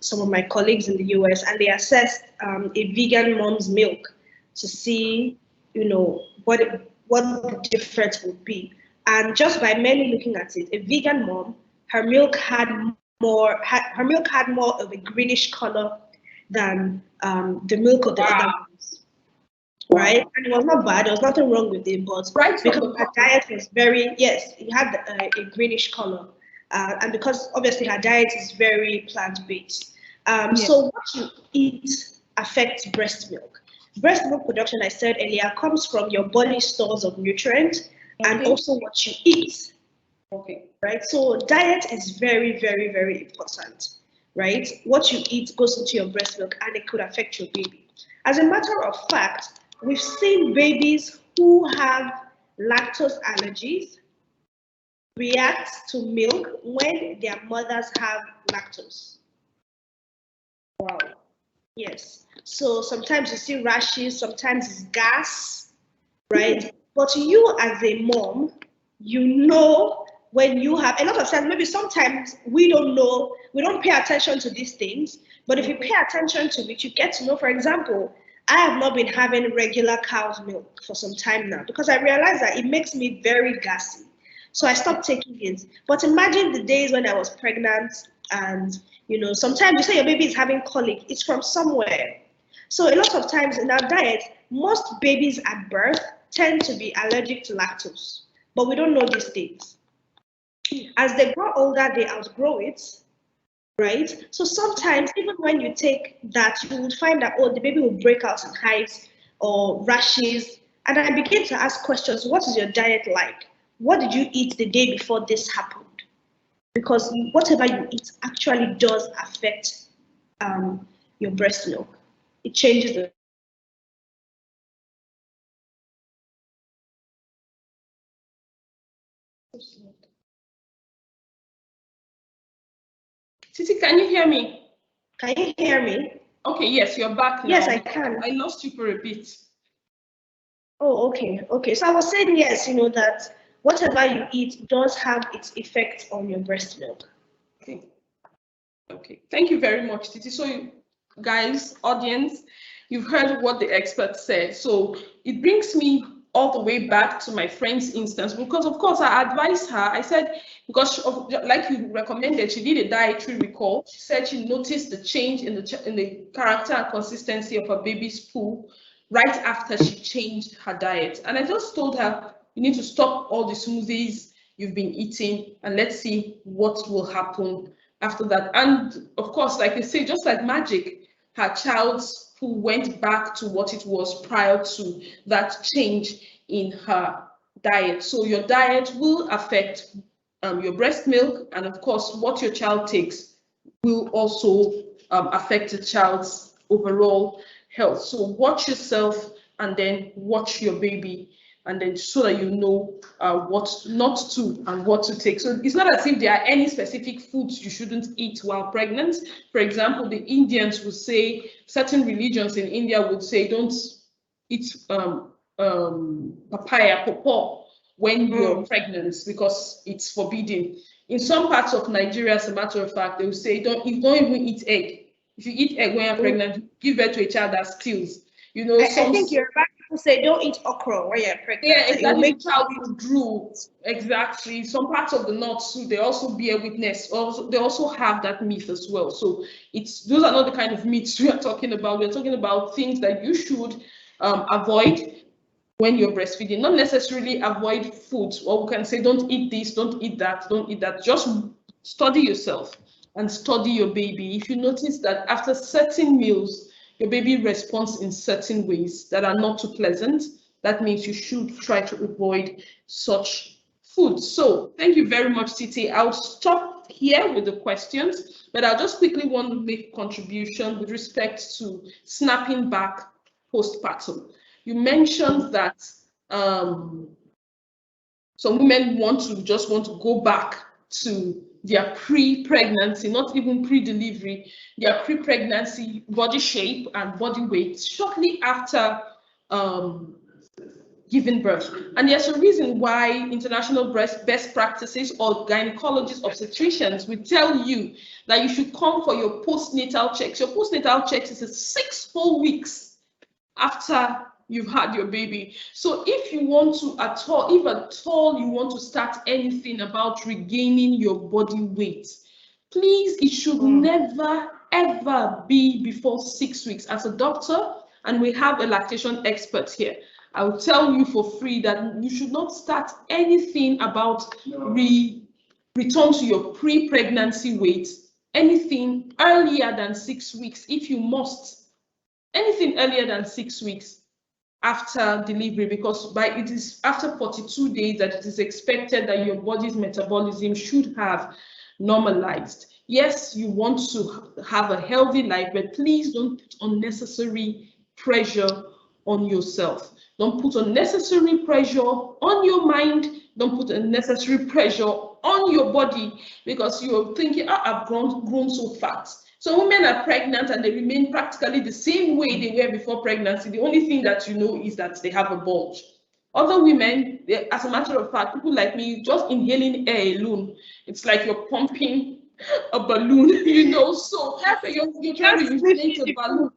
some of my colleagues in the US, and they assessed a vegan mom's milk to see, what the difference would be. And just by merely looking at it, a vegan mom, her milk had more of a greenish color than the milk of the other moms. Right? And it was not bad, there was nothing wrong with it, but because her diet was it had a greenish color. And because obviously her diet is very plant-based. So what you eat affects breast milk. Breast milk production, I said earlier, comes from your body stores of nutrients and also what you eat.
Okay.
Right? So diet is very, very, very important. Right? What you eat goes into your breast milk and it could affect your baby. As a matter of fact, we've seen babies who have lactose allergies react to milk when their mothers have lactose.
Wow.
Yes. So sometimes you see rashes, sometimes it's gas, right? But you as a mom, when you have, a lot of times, maybe sometimes we don't know, we don't pay attention to these things, but if you pay attention to it, you get to know. For example, I have not been having regular cow's milk for some time now because I realized that it makes me very gassy. So I stopped taking it. But imagine the days when I was pregnant and, sometimes you say your baby is having colic, it's from somewhere. So a lot of times in our diet, most babies at birth tend to be allergic to lactose, but we don't know these things. As they grow older, they outgrow it, right? So sometimes, even when you take that, you will find that, the baby will break out in hives or rashes. And I begin to ask questions. What is your diet like? What did you eat the day before this happened? Because whatever you eat actually does affect your breast milk. It changes the
Titi, can you hear me?
Can you hear me?
Okay, yes, you're back now.
Yes, I can.
I lost you for a bit.
Oh, okay. Okay. So I was saying, yes, that whatever you eat does have its effect on your breast milk.
Okay. Okay. Thank you very much, Titi. So, guys, audience, you've heard what the expert said. So it brings me all the way back to my friend's instance, because of course I advised her. I said, because of, like you recommended, she did a dietary recall. She said she noticed the change in the character and consistency of her baby's poo right after she changed her diet. And I just told her, you need to stop all the smoothies you've been eating and let's see what will happen after that. And of course, like they say, just like magic, her child's poo went back to what it was prior to that change in her diet. So your diet will affect your breast milk, and of course, what your child takes will also affect the child's overall health. So watch yourself and then watch your baby, and then so that you know what not to and what to take. So it's not as if there are any specific foods you shouldn't eat while pregnant. For example, the Indians would say, certain religions in India would say, don't eat papaya, pawpaw, when you're pregnant because it's forbidden. In some parts of Nigeria, as a matter of fact, they will say, don't even eat egg. If you eat egg when you're pregnant, give birth to a child that steals. I
think you're right. People say don't eat okra when you're pregnant.
Yeah, exactly. The child will drool. Exactly. Some parts of the north too, they also bear witness. Also, they also have that myth as well. So those are not the kind of myths we are talking about. We're talking about things that you should avoid when you're breastfeeding. Not necessarily avoid foods, or we can say don't eat this, don't eat that, don't eat that. Just study yourself and study your baby. If you notice that after certain meals, your baby responds in certain ways that are not too pleasant, that means you should try to avoid such foods. So thank you very much, Titi. I'll stop here with the questions, but I'll just quickly want to make a contribution with respect to snapping back postpartum. You mentioned that some women want to go back to their pre-pregnancy, not even pre-delivery, their pre-pregnancy body shape and body weight shortly after giving birth. And there's a reason why international best practices or gynecologists, obstetricians will tell you that you should come for your postnatal checks. Your postnatal checks is 6 full weeks after you've had your baby. So if you want to at all you want to start anything about regaining your body weight, please, it should never ever be before 6 weeks. As a doctor, and we have a lactation expert here, I will tell you for free that you should not start anything about return to your pre-pregnancy weight, anything earlier than 6 weeks, if you must. Anything earlier than 6 weeks after delivery, because it is after 42 days that it is expected that your body's metabolism should have normalized. Yes, you want to have a healthy life, but please don't put unnecessary pressure on yourself. Don't put unnecessary pressure on your mind. Don't put unnecessary pressure on your body, because you're thinking, I've grown so fat. So women are pregnant and they remain practically the same way they were before pregnancy. The only thing that you know is that they have a bulge. Other women, as a matter of fact, people like me, just inhaling air alone, it's like you're pumping a balloon, so you're trying to inflate a balloon.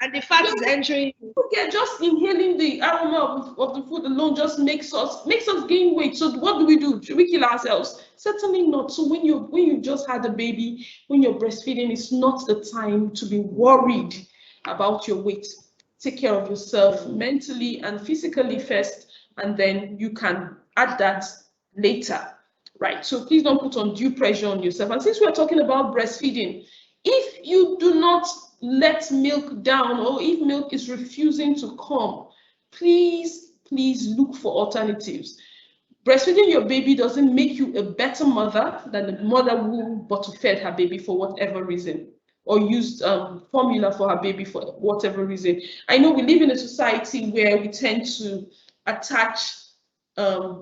And the fat is entering.
Yeah, just inhaling the aroma of the food alone just makes us gain weight. So what do? Should we kill ourselves? Certainly not. So when you just had a baby, when you're breastfeeding, it's not the time to be worried about your weight. Take care of yourself mentally and physically first, and then you can add that later, right? So please don't put undue pressure on yourself. And since we're talking about breastfeeding, if you do not let milk down, or if milk is refusing to come, please look for alternatives. Breastfeeding your baby doesn't make you a better mother than the mother who bottle fed her baby for whatever reason, or used formula for her baby for whatever reason. I know we live in a society where we tend to attach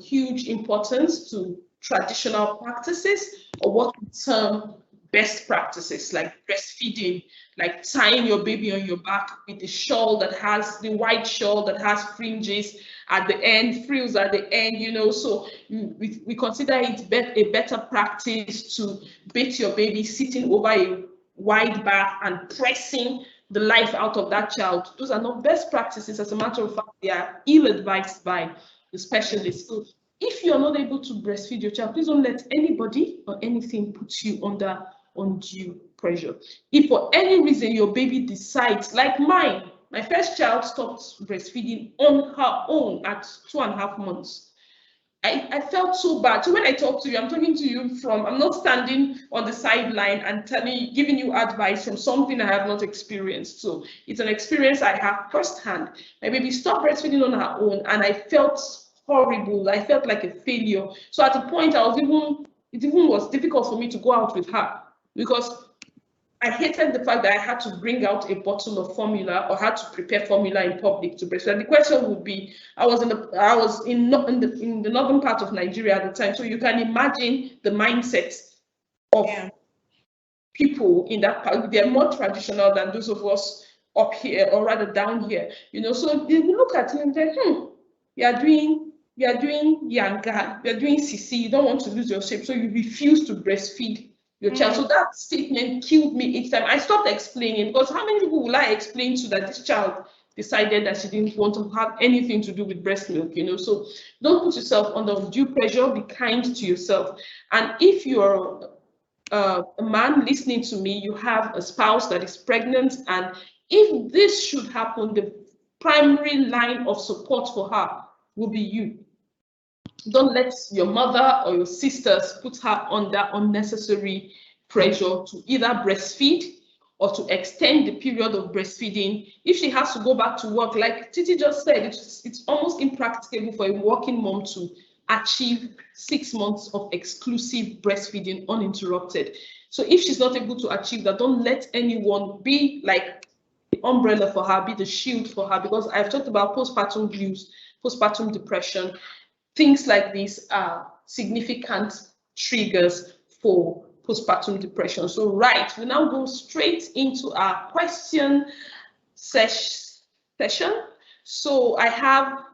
huge importance to traditional practices, or what we term best practices like breastfeeding, like tying your baby on your back with a shawl that has the white shawl that has fringes at the end, frills at the end, you know. So we consider it a better practice to bathe your baby sitting over a wide bath and pressing the life out of that child. Those are not best practices. As a matter of fact, they are ill-advised by the specialist. So if you're not able to breastfeed your child, please don't let anybody or anything put you under undue pressure. If for any reason your baby decides, like mine, my first child stopped breastfeeding on her own at 2.5 months. I felt so bad. So when I talk to you, I'm talking to you I'm not standing on the sideline and giving you advice from something I have not experienced. So it's an experience I have firsthand. My baby stopped breastfeeding on her own, and I felt horrible. I felt like a failure. So at a point, it even was difficult for me to go out with her, because I hated the fact that I had to bring out a bottle of formula or had to prepare formula in public to breastfeed. The question would be, I was in the northern part of Nigeria at the time, so you can imagine the mindset of people in that part. They're more traditional than those of us up here, or rather down here, you know. So they look at you and say, you're doing yanga, you're doing sisi, you don't want to lose your shape, so you refuse to breastfeed your child. So that statement killed me each time. I stopped explaining, because how many people will I explain to that this child decided that she didn't want to have anything to do with breast milk, you know? So don't put yourself under undue pressure. Be kind to yourself. And if you're a man listening to me, you have a spouse that is pregnant, and if this should happen, the primary line of support for her will be you. Don't let your mother or your sisters put her under unnecessary pressure to either breastfeed or to extend the period of breastfeeding. If she has to go back to work, like Titi just said, it's almost impracticable for a working mom to achieve 6 months of exclusive breastfeeding uninterrupted. So if she's not able to achieve that, don't let anyone be like the umbrella for her, be the shield for her, because I've talked about postpartum blues, postpartum depression. Things like these are significant triggers for postpartum depression. So we now go straight into our question session. So I have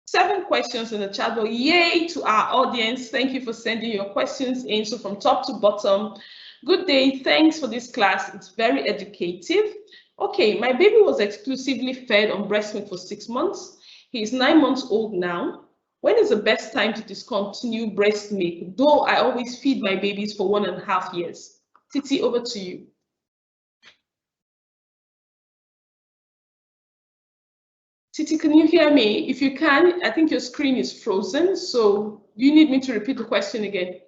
7 questions in the chat, but yay to our audience. Thank you for sending your questions in. So from top to bottom, good day, thanks for this class. It's very educative. Okay, my baby was exclusively fed on breast milk for 6 months. He's 9 months old now. When is the best time to discontinue breast milk? Though I always feed my babies for 1.5 years. Titi, over to you. Titi, can you hear me? If you can, I think your screen is frozen. So do you need me to repeat the question again?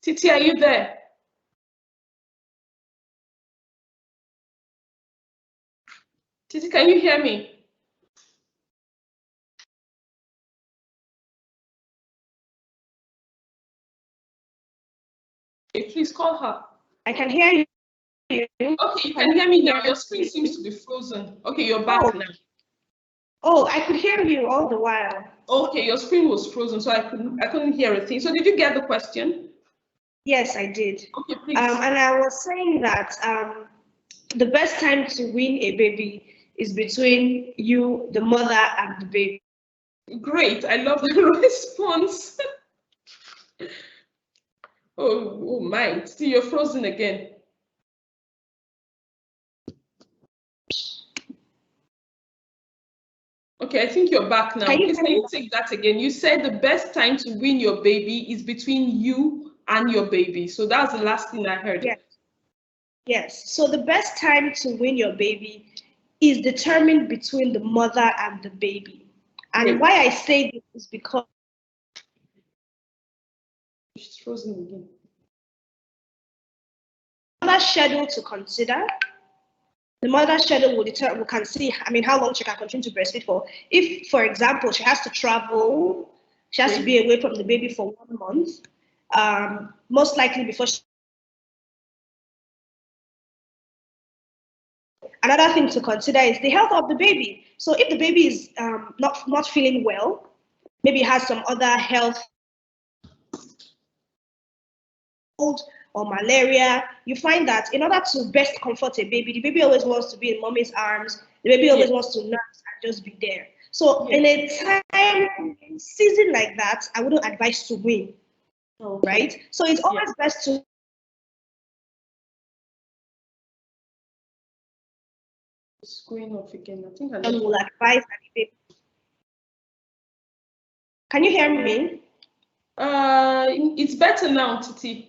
Titi, are you there? Titi, can you hear me? Okay, please call her.
I can hear you.
Okay, you can hear me now. Your screen seems to be frozen. Okay, you're back now.
Oh, I could hear you all the while.
Okay, your screen was frozen, so I couldn't hear a thing. So did you get the question?
Yes, I did.
Okay, please.
And I was saying that the best time to win a baby is between you, the mother, and the baby.
Great, I love the response. Oh my, see, you're frozen again. Okay, I think you're back now. Please, can you take that again? You said the best time to win your baby is between you and your baby. So that's the last thing I heard.
Yes. Yes. So the best time to win your baby is determined between the mother and the baby. And why I say this is because
she's frozen again.
Mother's schedule to consider. The mother's schedule will determine, we can see, how long she can continue to breastfeed for. If, for example, she has to travel, she has to be away from the baby for 1 month, most likely before she... Another thing to consider is the health of the baby. So if the baby is not feeling well, maybe has some other health or malaria, you find that in order to best comfort a baby, the baby always wants to be in mommy's arms, the baby always wants to nurse and just be there. So in a season like that, I wouldn't advise to win, right? So it's always best to
it's going off again. I think I
will advise that the baby. Can you hear me?
It's better now, Titi.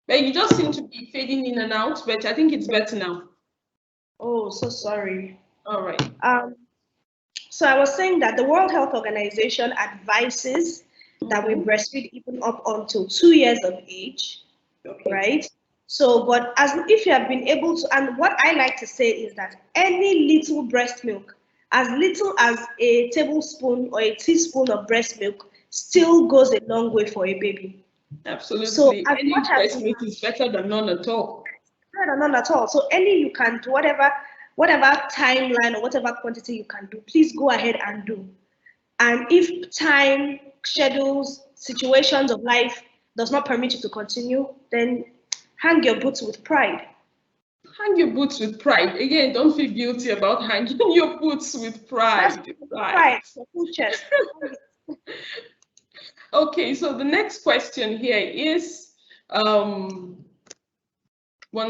But you just seem to be fading in and out, but I think it's better now.
Oh, so sorry.
All right.
So I was saying that the World Health Organization advises that we breastfeed even up until 2 years of age, right? So, but as if you have been able to, and what I like to say is that any little breast milk, as little as a tablespoon or a teaspoon of breast milk, still goes a long way for a baby.
Absolutely.
So
any breast milk is better than none at all.
Better than none at all. So any you can do, whatever timeline or whatever quantity you can do, please go ahead and do. And if time, schedules, situations of life does not permit you to continue, then hang your boots with pride.
Hang your boots with pride. Again, don't feel guilty about hanging your boots with pride.
Pride, for full chest.
Okay, so the next question here is, 1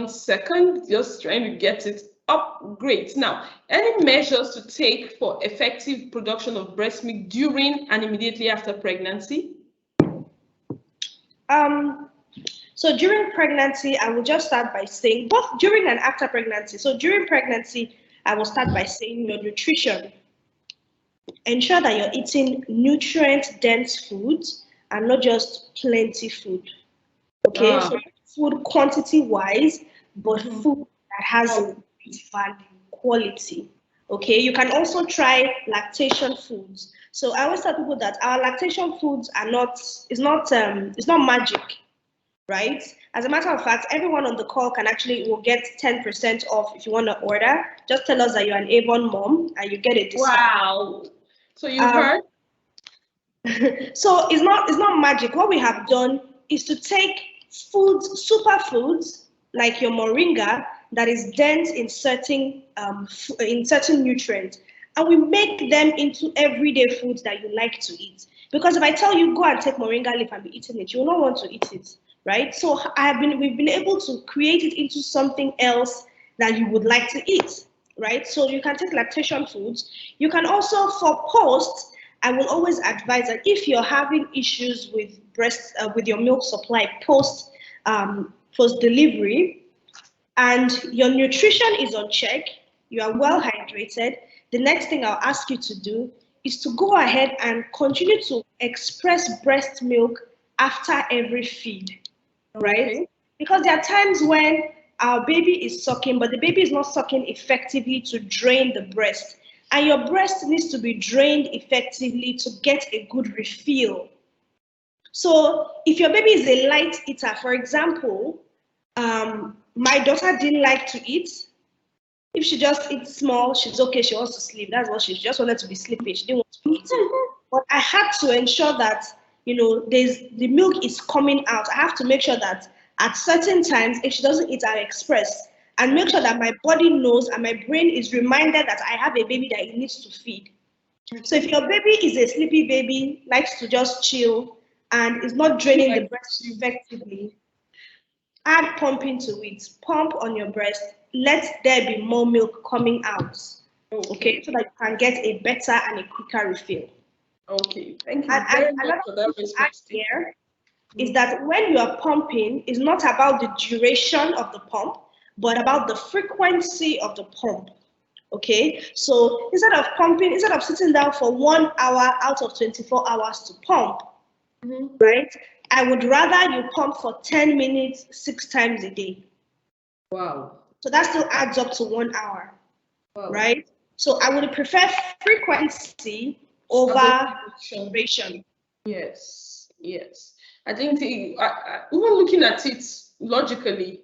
second, just trying to get it up. Great. Now, any measures to take for effective production of breast milk during and immediately after pregnancy?
So during pregnancy, I will just start by saying, both during and after pregnancy. So during pregnancy, I will start by saying your nutrition. Ensure that you're eating nutrient-dense foods and not just plenty food. Okay, so food quantity-wise, but food that has value, quality. Okay, you can also try lactation foods. So I always tell people that our lactation foods are not, it's not magic, right? As a matter of fact, everyone on the call will get 10% off if you want to order. Just tell us that you're an Avon mom and you get a discount.
Wow. So you heard?
So it's not magic. What we have done is to take foods, superfoods like your moringa that is dense in certain nutrients, and we make them into everyday foods that you like to eat. Because if I tell you go and take moringa leaf and be eating it, you will not want to eat it, right? So we've been able to create it into something else that you would like to eat, right? So you can take lactation foods. You can also, for post, I will always advise that if you're having issues with with your milk supply post delivery, and your nutrition is on check, you are well hydrated, the next thing I'll ask you to do is to go ahead and continue to express breast milk after every feed, right? Because there are times when our baby is sucking, but the baby is not sucking effectively to drain the breast. And your breast needs to be drained effectively to get a good refill. So if your baby is a light eater, for example, my daughter didn't like to eat. If she just eats small, she's okay, she wants to sleep. That's what she just wanted to be sleeping. She didn't want to be eating. But I had to ensure that, the milk is coming out. I have to make sure that at certain times, if she doesn't eat, I express. And make sure that my body knows and my brain is reminded that I have a baby that it needs to feed. So if your baby is a sleepy baby, likes to just chill, and is not draining the breast effectively, add pumping to it. Pump on your breast. Let there be more milk coming out. Okay, so that you can get a better and a quicker refill.
Okay, thank you very much for that response.
Here is that when you are pumping, it's not about the duration of the pump, but about the frequency of the pump. Okay, so instead of sitting down for 1 hour out of 24 hours to pump, right? I would rather you pump for 10 minutes, 6 times a day.
Wow.
So that still adds up to 1 hour, right? So I would prefer frequency over duration.
Yes. I think even looking at it logically,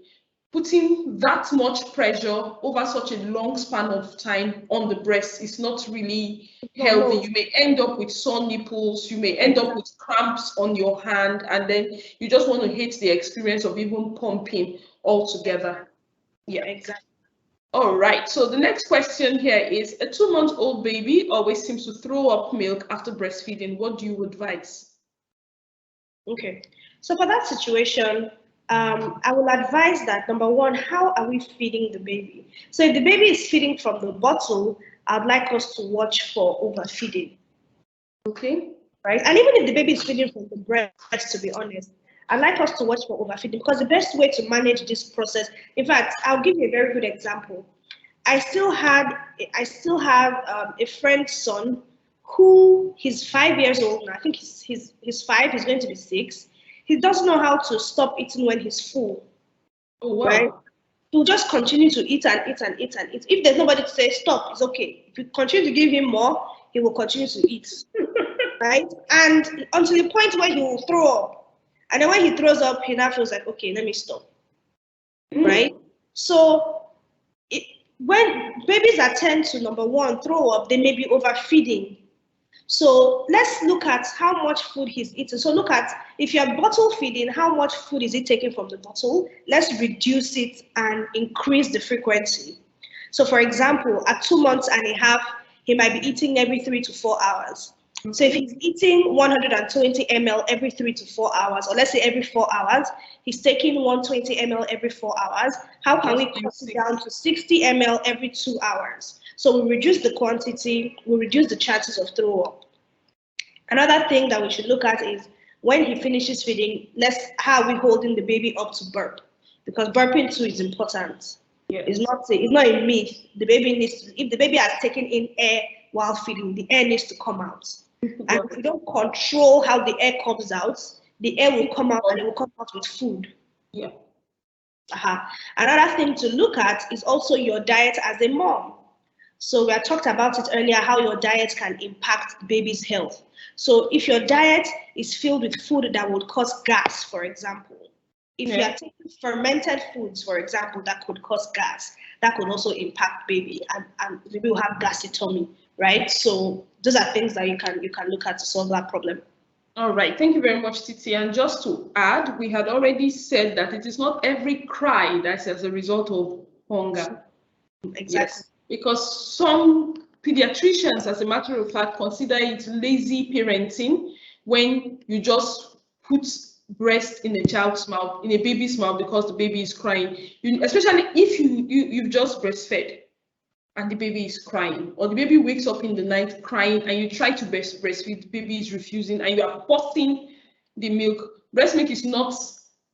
putting that much pressure over such a long span of time on the breast is not really healthy. You may end up with sore nipples, you may end up with cramps on your hand, and then you just want to hate the experience of even pumping altogether. Yeah,
exactly.
All right, so the next question here is, a 2-month-old baby always seems to throw up milk after breastfeeding. What do you advise?
Okay, so for that situation, I will advise that, number one, how are we feeding the baby? So if the baby is feeding from the bottle, I'd like us to watch for overfeeding.
Okay.
Right? And even if the baby is feeding from the breast, to be honest, I'd like us to watch for overfeeding, because the best way to manage this process, in fact, I'll give you a very good example. I still have a friend's son who, he's 5 years old now. I think he's 5, he's going to be 6. He doesn't know how to stop eating when he's full.
Oh, wow.
Right? He'll just continue to eat and eat and eat and eat. If there's nobody to say stop, it's okay. If you continue to give him more, he will continue to eat. Right? And until the point where he will throw up. And then when he throws up, he now feels like, okay, let me stop. Right? So when babies attend to, number one, throw up, they may be overfeeding. So let's look at how much food he's eating. So look at, if you're bottle feeding, how much food is he taking from the bottle? Let's reduce it and increase the frequency. So for example, at 2 months and a half, he might be eating every 3 to 4 hours. So if he's eating 120 ml every 3 to 4 hours, or let's say every 4 hours, he's taking 120 ml every 4 hours. How can we cut it down to 60 ml every 2 hours? So we reduce the quantity, we reduce the chances of throw up. Another thing that we should look at is, when he finishes feeding, how are we holding the baby up to burp? Because burping too is important.
Yes.
It's not a myth. The baby needs to, if the baby has taken in air while feeding, the air needs to come out. And if we don't control how the air comes out, the air will come out and it will come out with food.
Yeah.
Another thing to look at is also your diet as a mom. So we had talked about it earlier, how your diet can impact the baby's health. So if your diet is filled with food that would cause gas, for example, if you are taking fermented foods, for example, that could cause gas, that could also impact baby, and the baby will have gassy tummy, right? So those are things that you can look at to solve that problem.
All right, thank you very much, Titi. And just to add, we had already said that it is not every cry that's as a result of hunger.
Exactly.
Yes, because some pediatricians, as a matter of fact, consider it lazy parenting when you just put breast in a child's mouth, in a baby's mouth, because the baby is crying. Especially if you've just breastfed and the baby is crying, or the baby wakes up in the night crying and you try to breastfeed, the baby is refusing and you are forcing the milk. Breast milk is not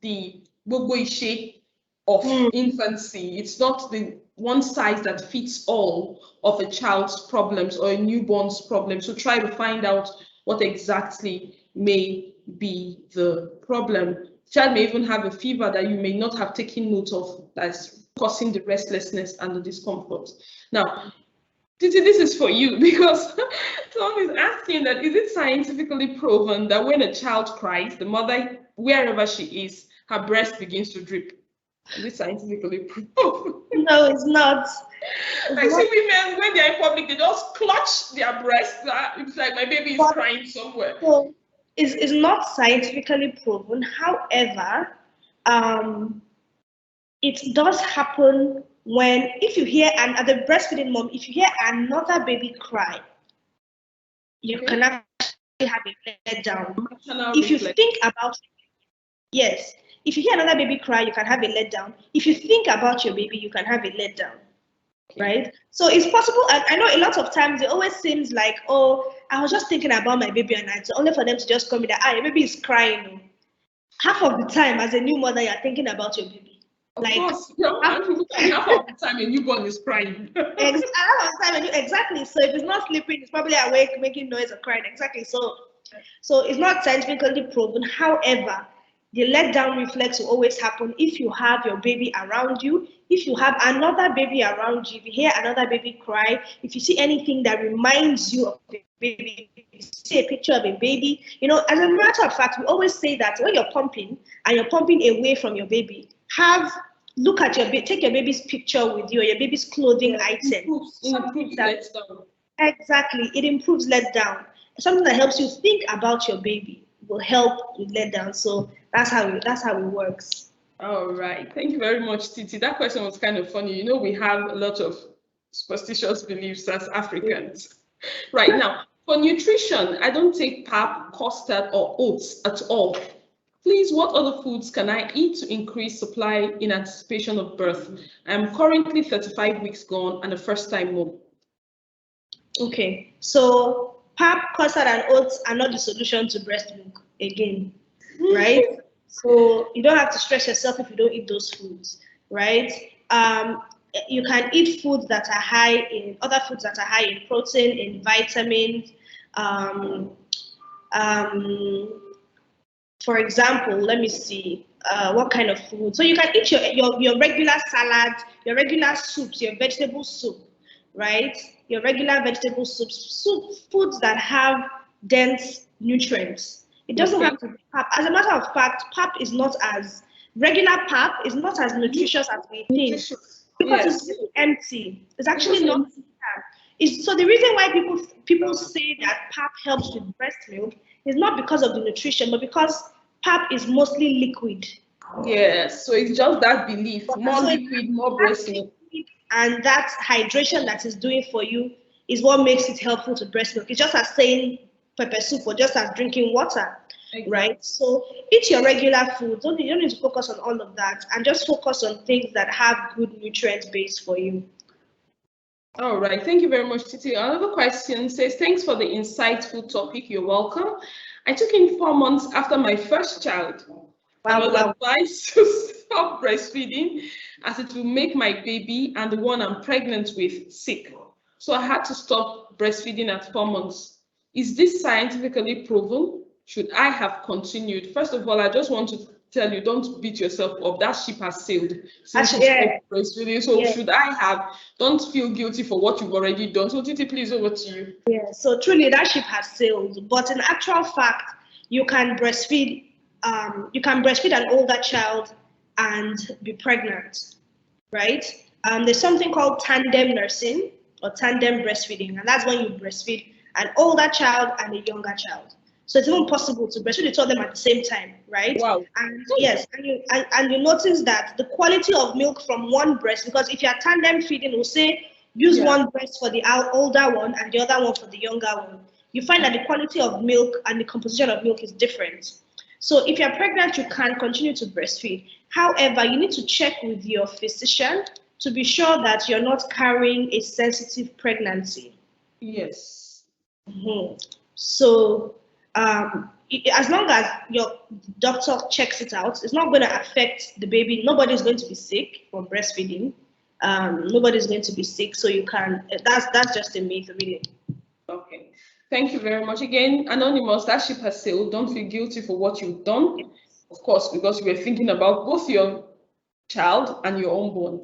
the gbogbo ishe of infancy. It's not the one size that fits all of a child's problems or a newborn's problems. So try to find out what exactly may be the problem. The child may even have a fever that you may not have taken note of, that's causing the restlessness and the discomfort. Now, Titi, this is for you, because someone is asking that, is it scientifically proven that when a child cries, the mother, wherever she is, her breast begins to drip? Is it scientifically proven?
No, it's not.
I see women, when they're in public, they just clutch their breast. It's like my baby is crying somewhere.
So it's not scientifically proven. However, it does happen when, if you hear, and at the breastfeeding mom, if you hear another baby cry, you can actually have a letdown. If you think about, yes, if you hear another baby cry, you can have a letdown. If you think about your baby, you can have a letdown. Right? So it's possible, and I know a lot of times it always seems like, oh, I was just thinking about my baby, and it's only for them to just come in that, your baby is crying. Half of the time, as a new mother, you're thinking about your baby.
Of course, half of the time a newborn is crying.
Exactly. So if it's not sleeping, it's probably awake, making noise or crying. Exactly. So it's not scientifically proven. However, the letdown reflex will always happen if you have your baby around you, if you have another baby around you, if you hear another baby cry, if you see anything that reminds you of the baby, if you see a picture of a baby. As a matter of fact, we always say that when you're pumping and you're pumping away from your baby, have look at take your baby's picture with you, or your baby's clothing item.
Improves letdown.
Exactly, it improves letdown. Something that helps you think about your baby will help with letdown. So that's how it works.
All right, thank you very much, Titi. That question was kind of funny. You know, we have a lot of superstitious beliefs as Africans. Right now, for nutrition, I don't take pap, custard, or oats at all. Please, what other foods can I eat to increase supply in anticipation of birth? I'm currently 35 weeks gone and a first-time mom.
Okay, so pap, custard, and oats are not the solution to breast milk again, right? So you don't have to stress yourself if you don't eat those foods, right? You can eat foods that are high in other foods that are high in protein, in vitamins. For example, let me see what kind of food. So you can eat your regular salads, your regular soups, your vegetable soup, right? Your regular vegetable soups, foods that have dense nutrients. It doesn't have to be pap. As a matter of fact, pap is not as regular pap is not as nutritious as we think because it's really empty. It's actually not. So the reason why people say that pap helps with breast milk is not because of the nutrition, but because pap is mostly liquid.
Yes, so it's just that belief, more liquid, more breast milk.
And that hydration that is doing for you is what makes it helpful to breast milk. It's just as saying pepper soup or just as drinking water, right? So eat your regular food. You don't need to focus on all of that, and just focus on things that have good nutrient base for you.
All right, thank you very much, Titi. Another question says, thanks for the insightful topic. You're welcome. I took in 4 months after my first child. I was advised to stop breastfeeding as it will make my baby and the one I'm pregnant with sick. So I had to stop breastfeeding at 4 months. Is this scientifically proven? Should I have continued? First of all, I just want to tell you, don't beat yourself up. That ship has sailed since you stopped breastfeeding. So should I have? Don't feel guilty for what you've already done. So Titi, please, over to you.
Yeah, so truly that ship has sailed. But in actual fact, you can breastfeed an older child and be pregnant, right? There's something called tandem nursing or tandem breastfeeding, and that's when you breastfeed an older child and a younger child. So it's even possible to breastfeed the two of them at the same time, right?
Wow.
And yes, and you notice that the quality of milk from one breast, because if you're tandem feeding, we'll say use one breast for the older one and the other one for the younger one. You find that the quality of milk and the composition of milk is different. So if you're pregnant, you can continue to breastfeed. However, you need to check with your physician to be sure that you're not carrying a sensitive pregnancy.
Yes.
So as long as your doctor checks it out, it's not going to affect the baby. Nobody's going to be sick from breastfeeding. Nobody's going to be sick. So you can, that's just a myth, really.
Okay. Thank you very much. Again, Anonymous, that ship has sailed. Don't feel guilty for what you've done. Of course, because you were thinking about both your child and your unborn.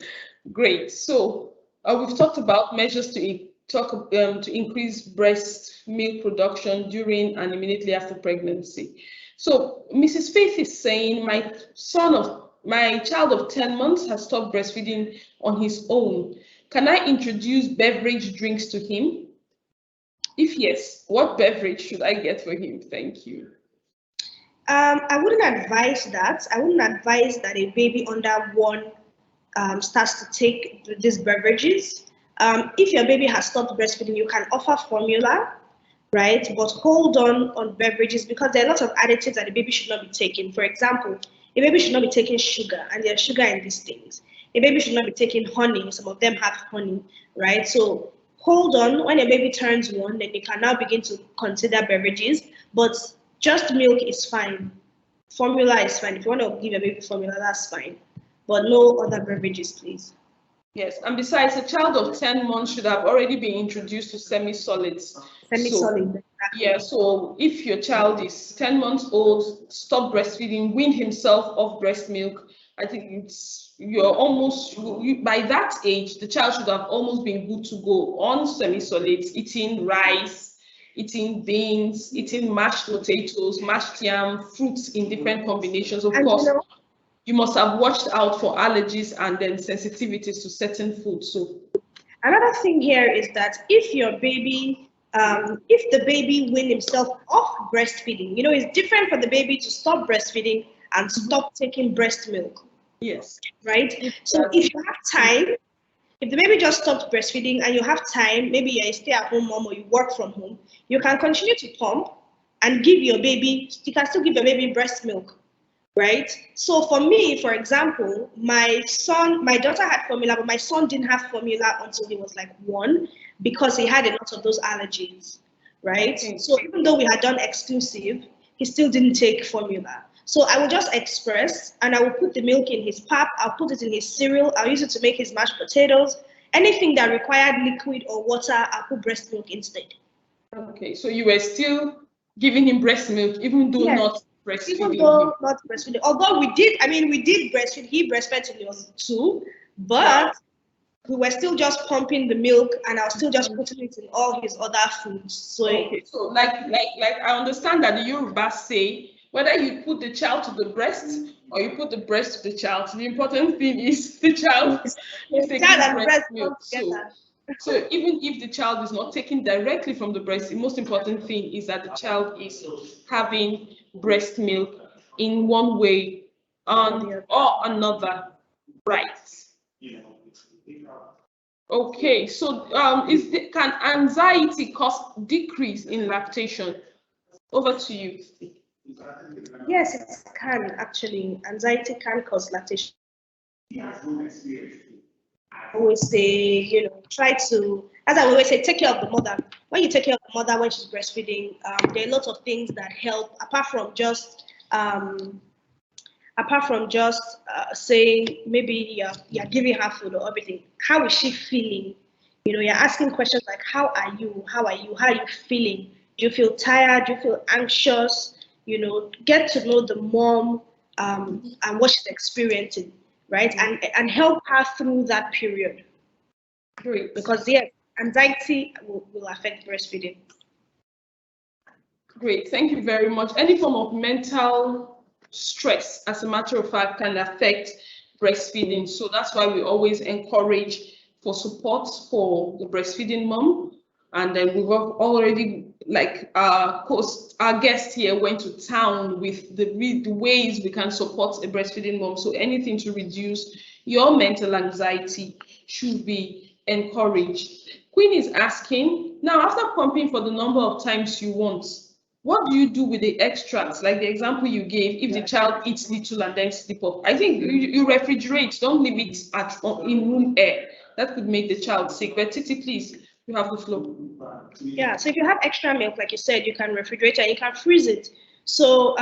Great. So we've talked about measures to increase breast milk production during and immediately after pregnancy. So Mrs. Faith is saying, my child of 10 months has stopped breastfeeding on his own. Can I introduce beverage drinks to him? If yes, what beverage should I get for him? Thank you.
I wouldn't advise that. I wouldn't advise that a baby under 1 starts to take these beverages. If your baby has stopped breastfeeding, you can offer formula, right? But hold on beverages because there are lots of additives that a baby should not be taking. For example, a baby should not be taking sugar, and there's sugar in these things. A baby should not be taking honey. Some of them have honey, right? So hold on. When your baby turns 1, then you can now begin to consider beverages. But just milk is fine. Formula is fine. If you want to give your baby formula, that's fine. But no other beverages, please.
Yes, and besides, a child of 10 months should have already been introduced to semi-solids.
Semi-solid.
Yeah, so if your child is 10 months old, stop breastfeeding, wean himself off breast milk. I think by that age, the child should have almost been good to go on semi-solids, eating rice, eating beans, eating mashed potatoes, mashed yam, fruits in different combinations, of course. you must have watched out for allergies and then sensitivities to certain foods. So
another thing here is that if your baby, if the baby wean himself off breastfeeding, it's different for the baby to stop breastfeeding and stop taking breast milk.
Yes.
Right? So if you have time, if the baby just stops breastfeeding and you have time, maybe you're a stay-at-home mom or you work from home, you can continue to pump and give your baby, you can still give your baby breast milk, right? So for me, for example, my daughter had formula, but my son didn't have formula until he was like 1 because he had a lot of those allergies, right? Okay. So even though we had done exclusive, he still didn't take formula. So I will just express and I will put the milk in his pap, I'll put it in his cereal, I'll use it to make his mashed potatoes. Anything that required liquid or water, I'll put breast milk instead.
Okay, so you were still giving him breast milk, even though not breastfeeding.
Even though not breastfeeding. Although we did breastfeed, he breastfed till he was 2, but we were still just pumping the milk and I was still just putting it in all his other foods. So,
okay, so like I understand that the Yorubas say, whether you put the child to the breast or you put the breast to the child, the important thing is the child is taking breast milk. So even if the child is not taken directly from the breast, the most important thing is that the child is having breast milk in one way or another, right? Okay, so can anxiety cause decrease in lactation? Over to you.
Yes, it can actually. Anxiety can cause lactation. I always say, try to, as I always say, take care of the mother. When you take care of the mother when she's breastfeeding, there are a lot of things that help apart from just saying maybe you're giving her food or everything. How is she feeling? You're asking questions like, how are you? How are you feeling? Do you feel tired? Do you feel anxious? Get to know the mom and what she's experiencing, right? And help her through that period.
Great.
Because anxiety will affect breastfeeding.
Great, thank you very much. Any form of mental stress, as a matter of fact, can affect breastfeeding. So that's why we always encourage for support for the breastfeeding mom. And then we've already, like our guest here went to town with the ways we can support a breastfeeding mom. So anything to reduce your mental anxiety should be encouraged. Queen is asking, now after pumping for the number of times you want, what do you do with the extracts? Like the example you gave, if the child eats little and then sleep up. I think you refrigerate, don't leave it in room air. That could make the child sick. But Titi, please, you have the floor.
Yeah, so if you have extra milk, like you said, you can refrigerate and you can freeze it. So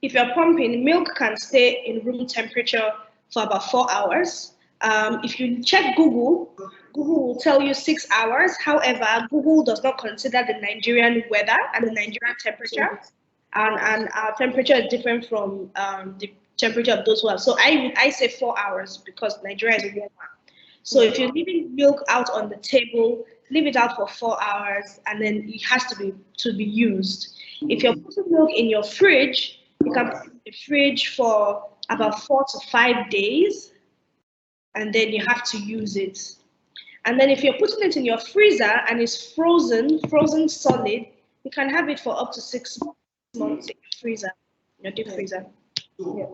if you're pumping, milk can stay in room temperature for about 4 hours. If you check Google will tell you 6 hours. However, Google does not consider the Nigerian weather and the Nigerian temperature. And our temperature is different from the temperature of those who have. So I say 4 hours because Nigeria is warmer. So if you're leaving milk out on the table, leave it out for 4 hours and then it has to be used. If you're putting milk in your fridge, you can put it in the fridge for about 4 to 5 days and then you have to use it. And then if you're putting it in your freezer and it's frozen solid, you can have it for up to 6 months in your freezer, your deep freezer. Yeah.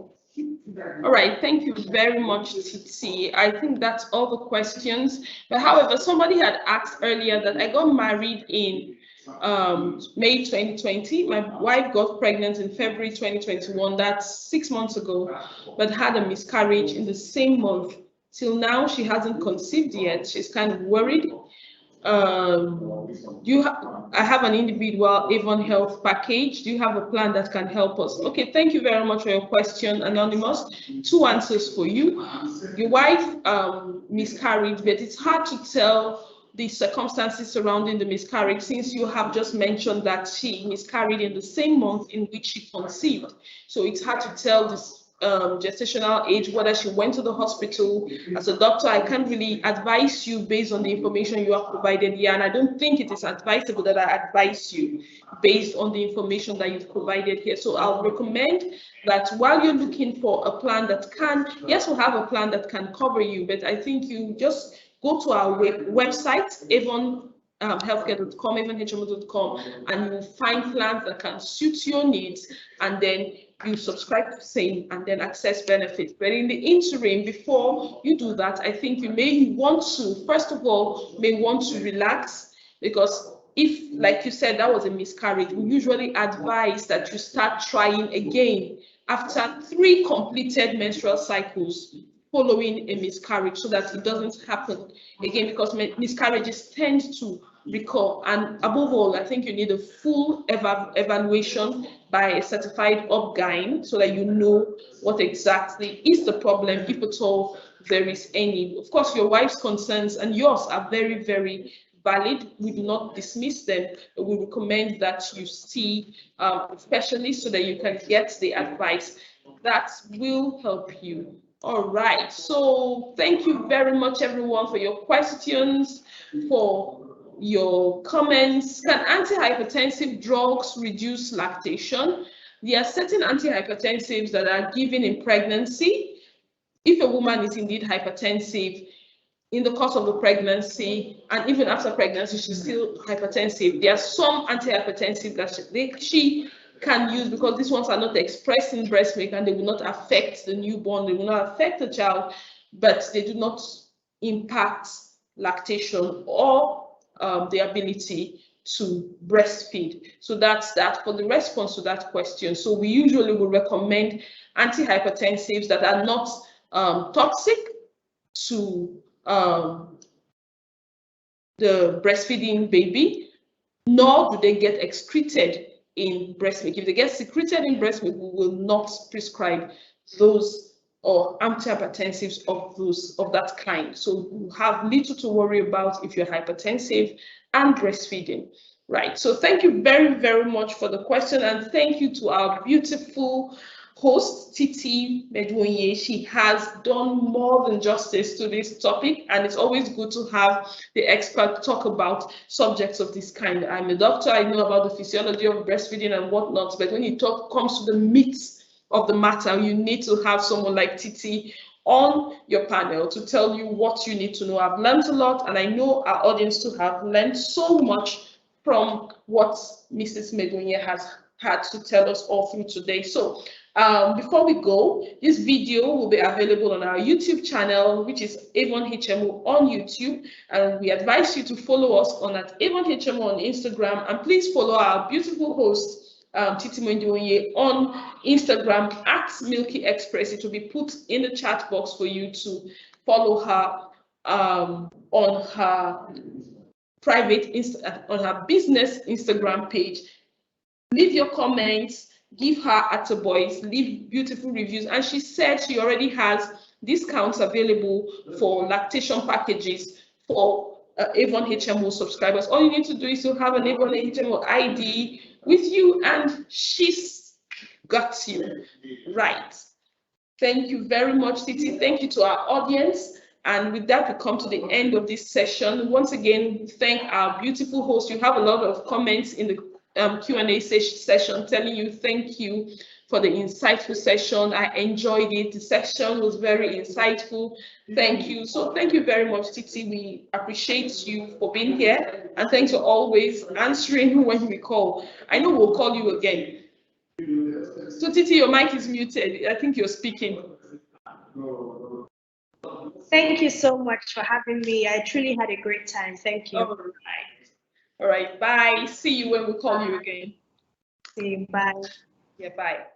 All right, thank you very much, Titi. I think that's all the questions. But however, somebody had asked earlier that I got married in May 2020. My wife got pregnant in February 2021. That's 6 months ago, but had a miscarriage in the same month. Till now, she hasn't conceived yet. She's kind of worried. I have an individual Avon Health package. Do you have a plan that can help us? Okay, thank you very much for your question, Anonymous. 2 answers for you. Your wife miscarried, but it's hard to tell the circumstances surrounding the miscarriage since you have just mentioned that she miscarried in the same month in which she conceived. So it's hard to tell this gestational age, whether she went to the hospital. As a doctor, I can't really advise you based on the information you have provided here, and I don't think it is advisable that I advise you based on the information that you've provided here. So I'll recommend that while you're looking for a plan that can, yes, we'll have a plan that can cover you, but I think you just go to our website, healthcare.com, avonhmo.com, and you will find plans that can suit your needs, and then you subscribe to same and then access benefits. But in the interim, before you do that, I think you may want to, first of all, relax, because if, like you said, that was a miscarriage, we usually advise that you start trying again after 3 completed menstrual cycles following a miscarriage, so that it doesn't happen again, because miscarriages tend to recur. And above all, I think you need a full evaluation by a certified OB-GYN, so that you know what exactly is the problem, if at all there is any. Of course, your wife's concerns and yours are very, very valid. We do not dismiss them, but we recommend that you see a specialist so that you can get the advice that will help you. All right, so thank you very much, everyone, for your questions, for your comments. Can antihypertensive drugs reduce lactation? There are certain antihypertensives that are given in pregnancy. If a woman is indeed hypertensive in the course of the pregnancy, and even after pregnancy, she's still hypertensive, there are some antihypertensives that she can use, because these ones are not expressed in breast milk and they will not affect the newborn, they will not affect the child, but they do not impact lactation or the ability to breastfeed. So that's that for the response to that question. So we usually will recommend antihypertensives that are not toxic to the breastfeeding baby, nor do they get excreted in breast milk. If they get secreted in breast milk, we will not prescribe those or antihypertensives of that kind. So you have little to worry about if you're hypertensive and breastfeeding. Right. So thank you very, very much for the question, and thank you to our beautiful host, Titi Medwonye. She has done more than justice to this topic, and it's always good to have the expert talk about subjects of this kind. I'm a doctor, I know about the physiology of breastfeeding and whatnot, but when it comes to the meat of the matter, you need to have someone like Titi on your panel to tell you what you need to know. I've learned a lot, and I know our audience to have learned so much from what Mrs. Medwonye has had to tell us all through today. So before we go, this video will be available on our YouTube channel, which is Avon HMO on YouTube, and we advise you to follow us on Avon HMO on Instagram, and please follow our beautiful host Titi Medwonye on Instagram @Milky Express. It will be put in the chat box for you to follow her on her on her business Instagram page. Leave your comments, give her attaboys, leave beautiful reviews. And she said she already has discounts available for lactation packages for Avon HMO subscribers. All you need to do is to have an Avon HMO ID with you, and she's got you. Right. Thank you very much, Titi. Thank you to our audience. And with that, we come to the end of this session. Once again, thank our beautiful host. You have a lot of comments in the Q&A session telling you thank you for the insightful session. I enjoyed it. The session was very insightful. Thank you. So thank you very much, Titi. We appreciate you for being here, and thanks for always answering when we call. I know we'll call you again. So Titi, your mic is muted. I think you're speaking.
Thank you so much for having me. I truly had a great time. Thank you.
All right. Bye. See you when we call you again.
See you. Bye.
Yeah, bye.